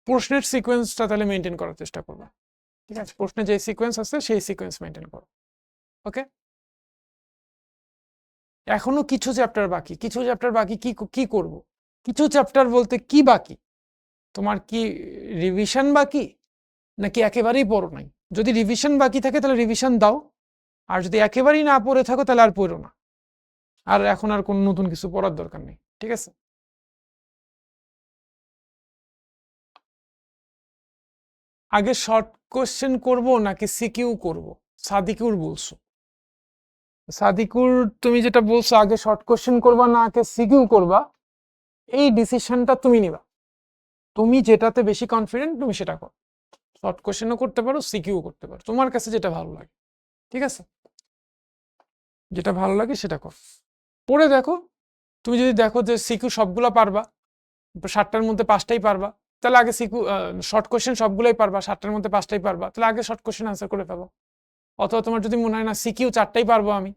প্রশ্নের সিকোয়েন্সটা তাহলে মেনটেন করার চেষ্টা করবা। ঠিক আছে, প্রশ্নে যে সিকোয়েন্স আছে সেই সিকোয়েন্স মেনটেন করো। ওকে, এখনো কিছু চ্যাপ্টার বাকি, কিছু চ্যাপ্টার বাকি, কি কি করব? কিছু চ্যাপ্টার বলতে কি বাকি? তোমার কি রিভিশন বাকি, নাকি একেবারেই পড়ো নাই? যদি রিভিশন বাকি থাকে তাহলে রিভিশন দাও, আর যদি একেবারেই না পড়ে থাকো তাহলে আর পড়ো না, আর এখন আর কোনো নতুন কিছু পড়ার দরকার নেই। ঠিক আছে, আগে শর্ট কোশ্চেন করব নাকি সিকিউ করব? সাদিকুর বলছো, সাদিকুর তুমি যেটা বলছো, আগে শর্ট কোশ্চেন করবা না আগে সিকিউ করবা, এই ডিসিশনটা তুমি নিবা। তুমি যেটাতে বেশি কনফিডেন্ট তুমি সেটা করো। শর্ট কোশ্চেনও করতে পারো, সিকিউ করতে পারো, তোমার কাছে যেটা ভালো লাগে। ঠিক আছে, যেটা ভালো লাগে সেটা কর। পড়ে দেখো, তুমি যদি দেখো যে সিকিউ সবগুলা পারবা, 7টার মধ্যে 5টাই পারবা, তাহলে আগে সিকিউ শর্ট কোশ্চেন সবগুলোই পারবা, 7টার মধ্যে 5টাই পারবা, তাহলে আগে শর্ট কোশ্চেন আনসার করে ফেলো। অথবা তোমার যদি মনে হয় না সিকিউ 4টাই পারবো আমি,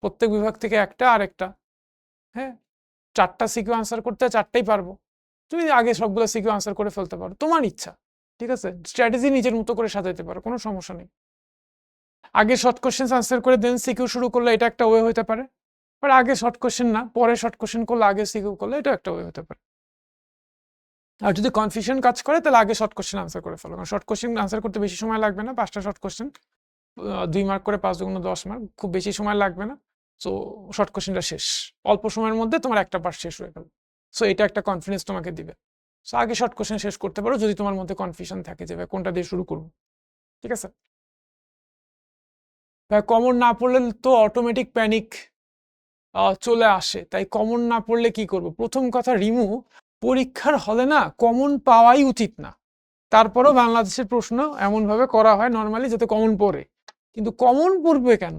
প্রত্যেক বিভাগ থেকে একটা আর একটা, হ্যাঁ 4টা সিকিউ আনসার করতে 4টাই পারবো, তুমি আগে সবগুলো সিকিউ আনসার করে ফেলতে পারো, তোমার ইচ্ছা। ঠিক আছে, স্ট্র্যাটেজি নিজের মতো করে সাজাইতে পারো, কোনো সমস্যা নেই। আগে শর্ট কোশ্চেন আনসার করে দেন সিকিউ শুরু করলে এটা একটা ওয়ে হতে পারে, বাট আগে শর্ট কোশ্চেন না, পরে শর্ট কোশ্চেন করলে আগে সিকিউ করলে এটা একটা ওয়ে হতে পারে। আর যদি কনফিউশন কাজ করে তাহলে আগে শর্ট কোশ্চেন আনসার করে ফেলো, কারণ শর্ট কোশ্চেন আনসার করতে বেশি সময় লাগবে না, 5টা শর্ট কোশ্চেন 2 মার্ক করে, 5 দুগুণ 10 মার্ক, খুব বেশি সময় লাগবে না। সো শর্ট কোশ্চেনটা শেষ, অল্প সময়ের মধ্যে তোমার একটা পার্ট শেষ হয়ে গেল। সো এটা একটা কনফিডেন্স তোমাকে দিবে। সো আগে শর্ট কোশ্চেন শেষ করতে পারো যদি তোমার মধ্যে কনফিউশন থাকে যে কোনটা দিয়ে শুরু করবো। ঠিক আছে, কমন না পড়লে তো অটোমেটিক প্যানিক চলে আসে, তাই কমন না পড়লে কি করব? প্রথম কথা, রিমু, পরীক্ষার হলে না কমন পাওয়াই উচিত না। তারপরও বাংলাদেশের প্রশ্ন এমনভাবে করা হয় নর্মালি যাতে কমন পড়ে, কিন্তু কমন পড়বে কেন?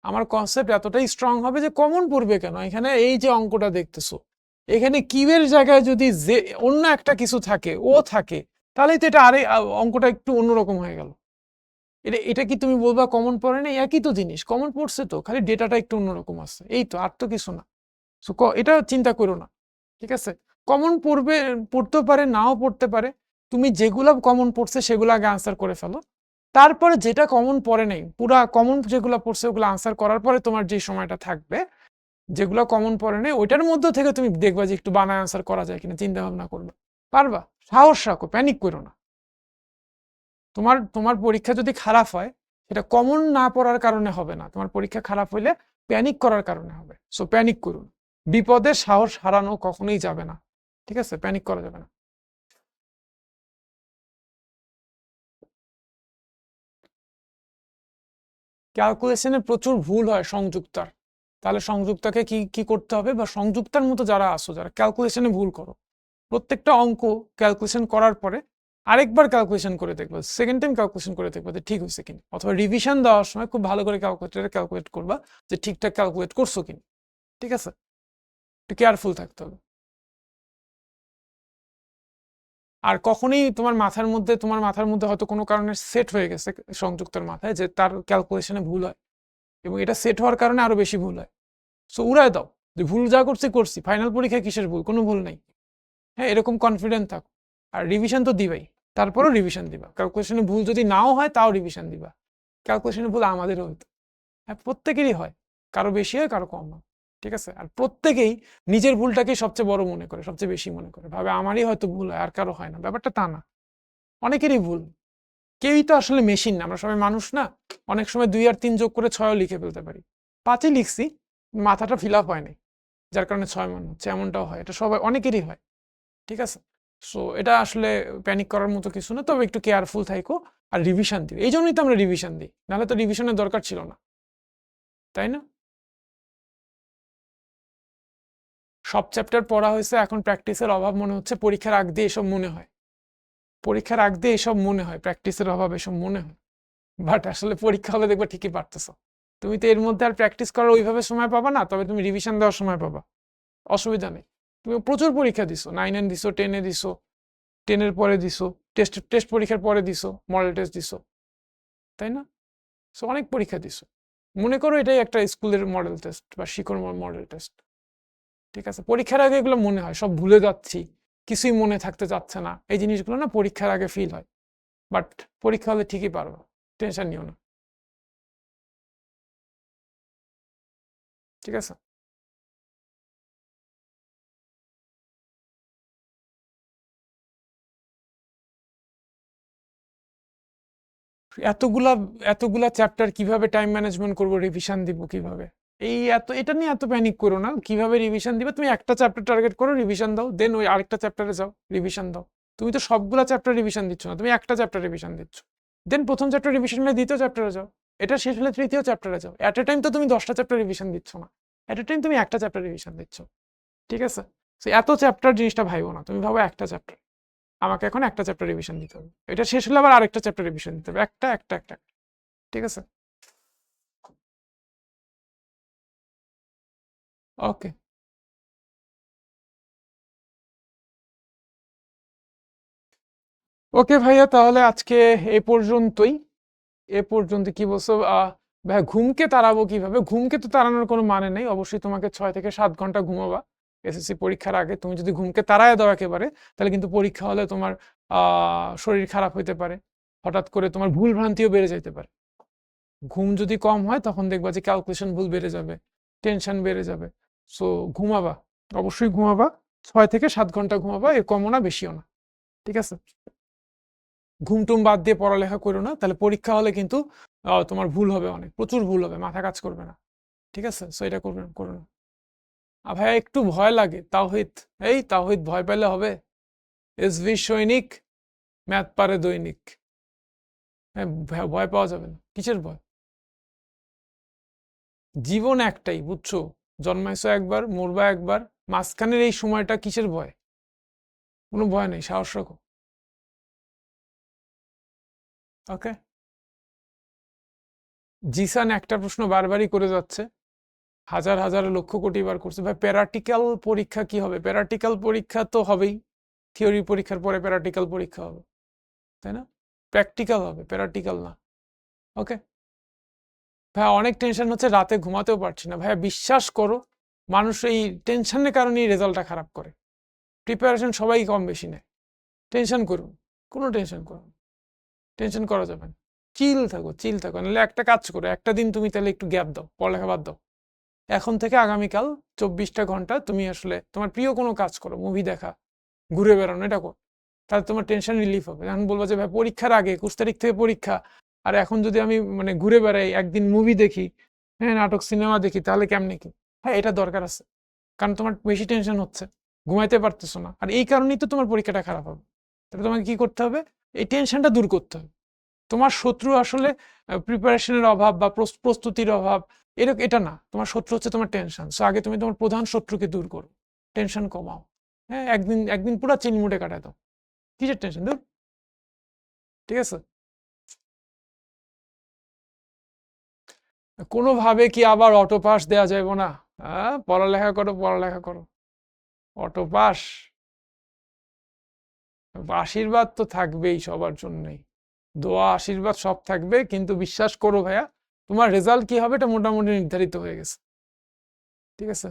আমার কনসেপ্ট এতটাই স্ট্রং হবে যে কমন পড়বে কেন। এখানে এই যে অঙ্কটা দেখতেছো, এখানে কিউয়ের জায়গায় যদি যে অন্য একটা কিছু থাকে, ও থাকে, তাহলে তো এটা আরে অঙ্কটা একটু অন্যরকম হয়ে গেল। এটা কি তুমি বলবা কমন পড়ে না? একই তো জিনিস, কমন পড়ছে তো, খালি ডেটাটা একটু অন্যরকম আছে, এই তো, আর তো কিছু না। সো এটা চিন্তা করো না। ঠিক আছে, কমন পড়বে, পড়তেও পারে, নাও পড়তে পারে। তুমি যেগুলো কমন পড়ছে সেগুলো আগে আনসার করে ফেলো, তারপরে যেটা কমন পড়ে নেই, পুরা কমন যেগুলো পড়ছে ওগুলো আনসার করার পরে তোমার যে সময়টা থাকবে, যেগুলো কমন পড়ে নেই ওইটার মধ্যে থেকে তুমি দেখবা যে একটু বানায় আনসার করা যায় কিনা, চিন্তা ভাবনা করবে, পারবা। সাহস রাখো, প্যানিক করো না। তোমার তোমার পরীক্ষা যদি খারাপ হয়, সেটা কমন না পড়ার কারণে হবে না, তোমার পরীক্ষা খারাপ হইলে প্যানিক করার কারণে হবে। সো প্যানিক করুন, বিপদে সাহস হারানো কখনোই যাবে না। ঠিক আছে, প্যানিক করা যাবে না। ক্যালকুলেশনে প্রচুর ভুল হয় সংযুক্তার, তাহলে সংযুক্তাকে কি কি করতে হবে, বা সংযুক্তার মতো যারা আসো, যারা ক্যালকুলেশনে ভুল করো, প্রত্যেকটা অঙ্ক ক্যালকুলেশন করার পরে আরেকবার ক্যালকুলেশন করে দেখবা, সেকেন্ড টাইম ক্যালকুলেশন করে দেখবা যে ঠিক হয়েছে কিনা, অথবা রিভিশন দেওয়ার সময় খুব ভালো করে ক্যালকুলেটরে ক্যালকুলেট করবা যে ঠিকঠাক ক্যালকুলেট করছো কিনা। ঠিক আছে, একটু কেয়ারফুল থাকতে হবে। আর কখনোই তোমার মাথার মধ্যে হয়তো কোনো কারণে সেট হয়ে গেছে সংযুক্তার মাথায় যে তার ক্যালকুলেশনে ভুল হয়, এবং এটা সেট হওয়ার কারণে আরো বেশি ভুল হয়। সো উড়ায় দাও যে ভুল যা করছি, ফাইনাল পরীক্ষায় কিসের ভুল, কোনো ভুল নেই। হ্যাঁ, এরকম কনফিডেন্ট থাকো। আর রিভিশন তো দিবাই, তারপরও রিভিশন দিবা, ক্যালকুলেশনে ভুল যদি নাও হয় তাও রিভিশন দিবা। ক্যালকুলেশনে ভুল আমাদেরও হইতো, হ্যাঁ প্রত্যেকেরই হয়, কারো বেশি হয় কারো কম হয়। ঠিক আছে, আর প্রত্যেকেই নিজের ভুলটাকেই সবচেয়ে বড় মনে করে, সবচেয়ে বেশি মনে করে, ভাবে আমারই হয়তো ভুল হয় আর কারো হয় না। ব্যাপারটা তা না, অনেকেরই ভুল। কেউই তো আসলে মেশিন না, আমরা সবাই মানুষ না। অনেক সময় 2 আর 3 যোগ করে 6ও লিখে ফেলতে পারি, 5ই লিখছি, মাথাটা ফিল আপ হয়নি, যার কারণে 6 মনে হচ্ছে, এমনটাও হয়, এটা সবাই অনেকেরই হয়। ঠিক আছে, সো এটা আসলে প্যানিক করার মতো কিছু না, তবে একটু কেয়ারফুল থাকো আর রিভিশন দিও। এই জন্যই তো আমরা রিভিশন দিই, নাহলে তো রিভিশনের দরকার ছিল না, তাই না? সব চ্যাপ্টার পড়া হয়েছে, এখন প্র্যাকটিসের অভাব মনে হচ্ছে, পরীক্ষার আগ দিয়ে এসব মনে হয়, পরীক্ষার আগ দিয়ে এসব মনে হয়, প্র্যাকটিসের অভাব এসব মনে হয়, বাট আসলে পরীক্ষা হলে দেখবে ঠিকই পারতেছো। তুমি তো এর মধ্যে আর প্র্যাকটিস করার ওইভাবে সময় পাবা না, তবে তুমি রিভিশন দেওয়ার সময় পাবা, অসুবিধা নেই। তুমি প্রচুর পরীক্ষা দিছো, 9 দিছো, 10 দিছো, 10 পরে দিছো, টেস্ট পরীক্ষার পরে দিছো, মডেল টেস্ট দিছো, তাই না? সো অনেক পরীক্ষা দিছো, মনে করো এটাই একটা স্কুলের মডেল টেস্ট বা শিক্ষার মডেল টেস্ট। ঠিক আছে, পরীক্ষার আগে এগুলো মনে হয়, সব ভুলে যাচ্ছি, কিছুই মনে থাকতে চাচ্ছে না, এই জিনিসগুলো না পরীক্ষার আগে ফিল হয়, বাট পরীক্ষা হলে ঠিকই পারবো, টেনশন নিও না। ঠিক আছে, এতগুলা এতগুলা চ্যাপ্টার কিভাবে টাইম ম্যানেজমেন্ট করবো, রিভিশন দিব কিভাবে, এটা নিয়ে এত প্যানিক করো না। কিভাবে রিভিশন দিবে, তুমি একটা চ্যাপ্টার টার্গেট করো, রিভিশন দাও, দেন ওই আরেকটা চ্যাপ্টারে যাও, রিভিশন দাও। তুমি তো সবগুলা চ্যাপ্টার রিভিশন দিচ্ছ না, তুমি একটা চ্যাপ্টার রিভিশন দিচ্ছ, দেন প্রথম চ্যাপ্টার রিভিশন হলে দ্বিতীয় চ্যাপ্টারে যাও, এটা শেষ হলে তৃতীয় চ্যাপ্টারে যাও। অ্যাট এ টাইম তো তুমি 10টা চ্যাপ্টার রিভিশন দিচ্ছ না, অ্যাট এ টাইম তুমি একটা চ্যাপ্টার রিভিশন দিচ্ছ। ঠিক আছে, এত চ্যাপ্টার জিনিসটা ভাইবো না, তুমি ভাবো একটা চ্যাপ্টার। আমাকে এখন একটা চ্যাপ্টার রিভিশন দিতে হবে, এটা শেষ হলে আবার আরেকটা চ্যাপ্টার রিভিশন দিতে হবে, একটা একটা একটা, ঠিক আছে? ওকে ওকে ভাইয়া, তাহলে আজকে এ পর্যন্তই। এ পর্যন্ত কি বলছো? ভাই ঘুমকে তাড়াবো কিভাবে? ঘুমকে তো তাড়ানোর কোনো মানে নেই, অবশ্যই তোমাকে 6 থেকে 7 ঘন্টা ঘুমাবা এসএসসি পরীক্ষার আগে। তুমি যদি ঘুমকে তাড়ায় দাও একেবারে, তাহলে কিন্তু পরীক্ষা হলে তোমার শরীর খারাপ হইতে পারে, হঠাৎ করে তোমার ভুল ভ্রান্তিও বেড়ে যেতে পারে। ঘুম যদি কম হয় তখন দেখবা যে ক্যালকুলেশন ভুল বেড়ে যাবে, টেনশন বেড়ে যাবে। সো ঘুমাবা, অবশ্যই ঘুমাবা, 6 থেকে 7 ঘন্টা ঘুমাবা, এর কমও না বেশিও না, ঠিক আছে? ঘুম টুম বাদ দিয়ে পড়ালেখা করো না, তাহলে পরীক্ষা হলে কিন্তু তোমার ভুল হবে, অনেক প্রচুর ভুল হবে, মাথা কাজ করবে না, ঠিক আছে? সো এটা করবে করো না। আর ভাইয়া একটু ভয় লাগে তাওহিদ, এই তাওহিদ ভয় পেলে হবে? এসভি সৈনিক, ম্যাথ পারে দৈনিক। হ্যাঁ, ভয় পাওয়া যাবে না, কিসের ভয়? জীবন একটাই, বুঝছো? জন্মাইছো একবার, মরবা একবার, মাঝখানের এই সময়টা কিসের ভয়? কোনো ভয় নেই, সাহস রাখো। ওকে। জিসান একটা প্রশ্ন বারবারই করে যাচ্ছে, হাজার হাজার লক্ষ কোটি বার করছে, ভাই প্যারাটিক্যাল পরীক্ষা কি হবে? প্যারাটিক্যাল পরীক্ষা তো হবেই, থিওরি পরীক্ষার পরে প্যারাটিক্যাল পরীক্ষা হবে, তাই না? প্র্যাকটিক্যাল হবে, প্যারাটিক্যাল না। ওকে ভাইয়া, অনেক টেনশন হচ্ছে, রাতে ঘুমাতেও পারছি না ভাইয়া, বিশ্বাস করো, মানুষ এই টেনশনের কারণেই রেজাল্টটা খারাপ করে। প্রিপারেশন সবাই কম বেশি নেয়, টেনশন করুন, কোনো টেনশন করুন, টেনশন করা যাবে না, চিল থাকো, চিল থাকো। নাহলে একটা কাজ করো, একটা দিন তুমি তাহলে একটু গ্যাপ দাও, পড়ালেখা বাদ দাও, এখন থেকে আগামীকাল 24টা ঘন্টা তুমি আসলে তোমার প্রিয় কোনো কাজ করো, মুভি দেখা, ঘুরে বেড়ানো, এটা করো, তাহলে তোমার টেনশন রিলিফ হবে। এখন বলবো যে ভাই পরীক্ষার আগে 21 তারিখ থেকে পরীক্ষা, আর এখন যদি আমি মানে ঘুরে বেড়াই, একদিন মুভি দেখি, হ্যাঁ নাটক সিনেমা দেখি, তাহলে কেমনে কি? হ্যাঁ এটা দরকার আছে, কারণ তোমার বেশি টেনশন হচ্ছে, ঘুমাইতে পারতেছো না, আর এই কারণেই তো তোমার পরীক্ষাটা খারাপ হবে। তাহলে তোমাকে কি করতে হবে? এই টেনশনটা দূর করতে হবে। তোমার শত্রু আসলে প্রিপারেশনের অভাব বা প্রস্তুতির অভাব, এরকম এটা না, তোমার শত্রু হচ্ছে তোমার টেনশন। সো আগে তুমি তোমার প্রধান শত্রুকে দূর করো, টেনশন কমাও। হ্যাঁ, একদিন একদিন পুরো চিল মুডে কাটায় দাও, কিসের টেনশন দূর, ঠিক আছে? কোনোভাবে কি আবার অটো পাস দেওয়া যাবে না? হ্যাঁ, পড়ালেখা করো, পড়ালেখা করো, অটো পাস, আশীর্বাদ তো থাকবেই সবার জন্যই, দোয়া আশীর্বাদ সব থাকবে, কিন্তু বিশ্বাস করো ভাইয়া, তোমার রেজাল্ট কি হবে এটা মোটামুটি নির্ধারিত হয়ে গেছে, ঠিক আছে?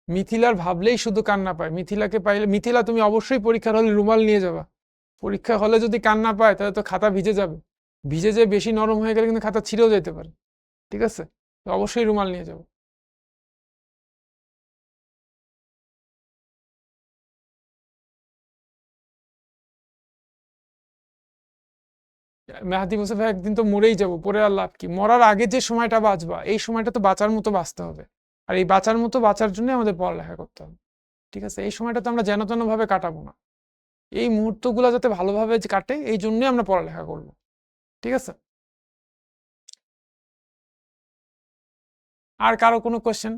মিথিলার ভাবলেই শুধু কান্না পায়, মিথিলাকে পাইলে, মিথিলা তুমি অবশ্যই পরীক্ষার হলে রুমাল নিয়ে যাবা। পরীক্ষা হলে যদি কান্না পায় তাহলে তো খাতা ভিজে যাবে, ভিজে যে বেশি নরম হয়ে গেলে কিন্তু খাতা ছিঁড়েও যেতে পারে, ঠিক আছে? তো অবশ্যই রুমাল নিয়ে যাবো। মেহাদি বলছে ভাই একদিন তো মরেই যাবো, পরে আর লাভ কি? মরার আগে যে সময়টা বাঁচবা, এই সময়টা তো বাঁচার মতো বাঁচতে হবে, আর এই বাঁচার মতো বাঁচার জন্য আমাদের পড়ালেখা করতে হবে, ঠিক আছে? এই সময়টা তো আমরা যেন তেন ভাবে কাটাবো না, এই মুহূর্তগুলো যাতে ভালোভাবে কাটে এই জন্যই আমরা পড়ালেখা করবো, ঠিক আছে? আর কারো কোনো কোয়েশ্চেন?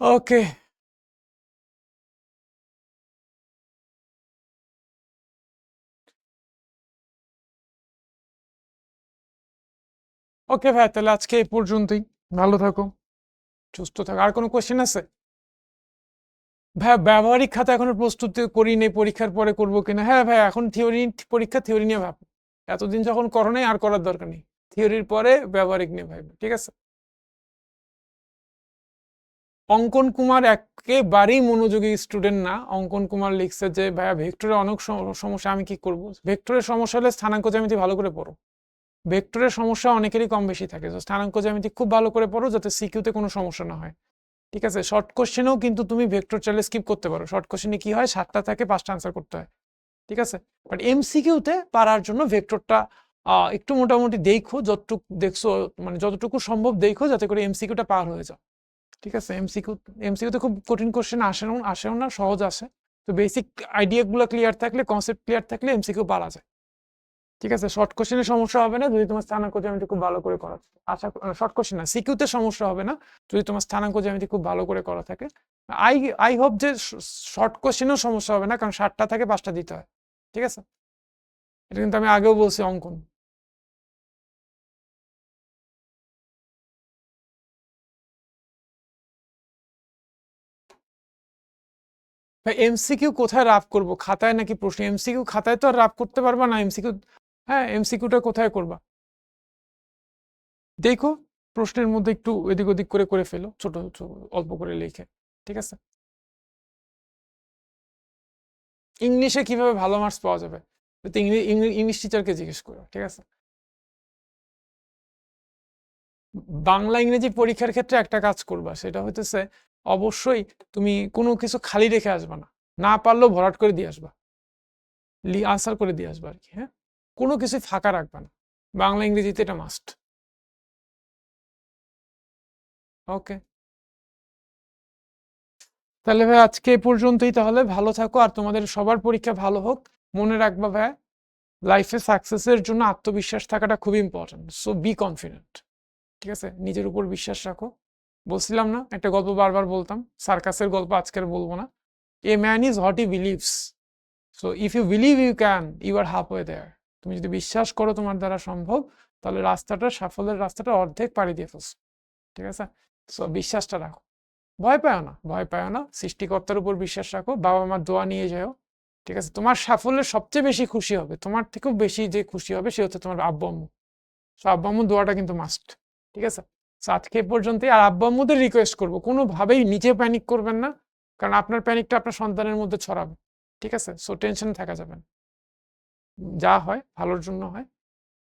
ওকে ওকে ভাই, তাহলে আজকে এই পর্যন্তই, ভালো থাকো, সুস্থ থাকো। আর কোনো কোয়েশ্চেন আছে? ভাই ব্যবহারিক খাতা এখনো প্রস্তুতি করি নেই, পরীক্ষার পরে করবো কিনা। হ্যাঁ ভাই, এখন থিওরি পরীক্ষা, থিওরি নিয়ে ভাব, এতদিন যখন করো নাই আর করার দরকার নেই, থিওরির পরে ব্যবহারিক নিয়ে ভাই, ঠিক আছে? অঙ্কন কুমার একেবারেই মনোযোগী স্টুডেন্ট না। অঙ্কন কুমার লিখছে যে ভাইয়া ভেক্টরে অনেক সমস্যা, আমি কি করব? ভেক্টরের সমস্যা হলে স্থানাঙ্ক জ্যামিতি ভালো করে পড়ো, ভেক্টরের সমস্যা অনেকেরই কম বেশি থাকে, তো স্থানাঙ্ক জ্যামিতি খুব ভালো করে পড়ো যাতে সিকিউতে কোনো সমস্যা না হয়, ঠিক আছে? শর্ট কোশ্চেনেও কিন্তু তুমি ভেক্টর চাইলে স্কিপ করতে পারো, শর্ট কোশ্চেনে কি হয় 7টা থাকে 5টা আনসার করতে হয়, ঠিক আছে? বাট এমসিকিউতে পারার জন্য ভেক্টরটা একটু মোটামুটি দেখো, যতটুকু দেখছো মানে যতটুকু সম্ভব দেখো, যাতে করে এমসিকিউটা পার হয়ে যাও, ঠিক আছে? এমসিকিউতে খুব কঠিন কোশ্চেন আসেও না, সহজ আসে। তো বেসিক আইডিয়াগুলো ক্লিয়ার থাকলে, কনসেপ্ট ক্লিয়ার থাকলে এমসিকিউ পারা যায়। ঠিক আছে, শর্ট কোশ্চেনে সমস্যা হবে না যদি তোমার স্থানাঙ্ক জ্যামিতি খুব ভালো করে করা থাকে। আশা শর্ট কোশ্চেন না, সিকিউতে সমস্যা হবে না যদি তোমার স্থানাঙ্ক জ্যামিতি খুব ভালো করে করা থাকে। আই আই হোপ যে শর্ট কোশ্চেনেও সমস্যা হবে না, কারণ 7টা থেকে 5টা দিতে হয়। ঠিক আছে, এটা কিন্তু আমি আগেও বলছি অঙ্কন। এমসিকিউ কোথায় রাফ করব, খাতায় নাকি প্রশ্ন? এমসিকিউ খাতায় তো আর রাফ করতে পারবা না এমসিকিউ। হ্যাঁ, এমসিকিউটা কোথায় করবা? দেখো প্রশ্নের মধ্যে একটু এদিক ওদিক করে করে ফেলো, ছোট ছোট অল্প করে লিখে। ঠিক আছে, ইংলিশে কিভাবে ভালো মার্কস পাওয়া যাবে? ইংলিশ টিচারকে জিজ্ঞেস করো। ঠিক আছে, বাংলা ইংরেজি পরীক্ষার ক্ষেত্রে একটা কাজ করবা, সেটা হইতেছে অবশ্যই তুমি কোনো কিছু খালি রেখে আসবা না, না পারলেও ভরাট করে দিয়ে আসবা, আনসার করে দিয়ে আসবা আর কি। হ্যাঁ, কোনো কিছু ফাঁকা রাখবা না, বাংলা ইংরেজিতে এটা মাস্ট। ওকে, তাহলে ভাই আজকে এ পর্যন্তই। তাহলে ভালো থাকো, আর তোমাদের সবার পরীক্ষা ভালো হোক। মনে রাখবা ভাই, লাইফে সাকসেসের জন্য আত্মবিশ্বাস থাকাটা খুব ইম্পর্টেন্ট। So be confident. ঠিক আছে, নিজের উপর বিশ্বাস রাখো। বলছিলাম না, একটা গল্প বারবার বলতাম, সার্কাসের গল্প আজকের বলবো না। A man is what he believes. So if you believe you can, you are half way there. তুমি যদি বিশ্বাস করো তোমার দ্বারা সম্ভব, তাহলে রাস্তাটা, সাফল্যের রাস্তাটা অর্ধেক পাড়ি দিয়ে ফেলছো। ঠিক আছে, সো বিশ্বাসটা রাখো, ভয় পাও না, ভয় পাও না, সৃষ্টিকর্তার উপর বিশ্বাস রাখো, বাবা মার দোয়া নিয়ে যাও। ঠিক আছে, তোমার সাফল্যে সবচেয়ে বেশি খুশি হবে, তোমার থেকেও বেশি যে খুশি হবে সে হচ্ছে তোমার আব্বু আম্মু। সো আব্বু আম্মুর দোয়াটা কিন্তু মাস্ট। ঠিক আছে, সো আজকে এ পর্যন্তই। আর আব্বু আম্মুদের রিকোয়েস্ট করবো, কোনোভাবেই নিজে প্যানিক করবেন না, কারণ আপনার প্যানিকটা আপনার সন্তানের মধ্যে ছড়াবে। ঠিক আছে, সো টেনশন থাকা যাবে না, যা হয় ভালোর জন্য হয়।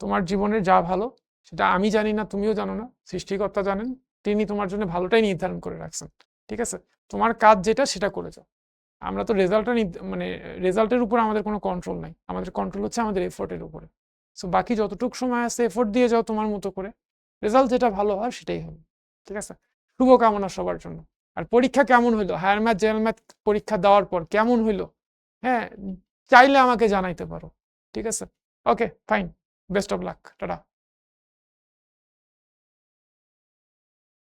তোমার জীবনে যা ভালো সেটা আমি জানি না, তুমিও জানো না, সৃষ্টিকর্তা জানেন। তিনি তোমার জন্য ভালোটাই নির্ধারণ করে রাখছেন। ঠিক আছে, তোমার কাজ যেটা সেটা করে যাও। আমরা তো রেজাল্টটা মানে রেজাল্টের উপর আমাদের কোনো কন্ট্রোল নাই, আমাদের কন্ট্রোল হচ্ছে আমাদের এফোর্টের উপরে। সো বাকি যতটুকু সময় আছে এফোর্ট দিয়ে যাও তোমার মতো করে, রেজাল্ট যেটা ভালো হয় সেটাই হবে। ঠিক আছে, শুভকামনা সবার জন্য। আর পরীক্ষা কেমন হইলো, হায়ার ম্যাথ জেনারেল ম্যাথ পরীক্ষা দেওয়ার পর কেমন হইলো, হ্যাঁ, চাইলে আমাকে জানাইতে পারো। ঠিক আছে, okay fine, best of luck, tata.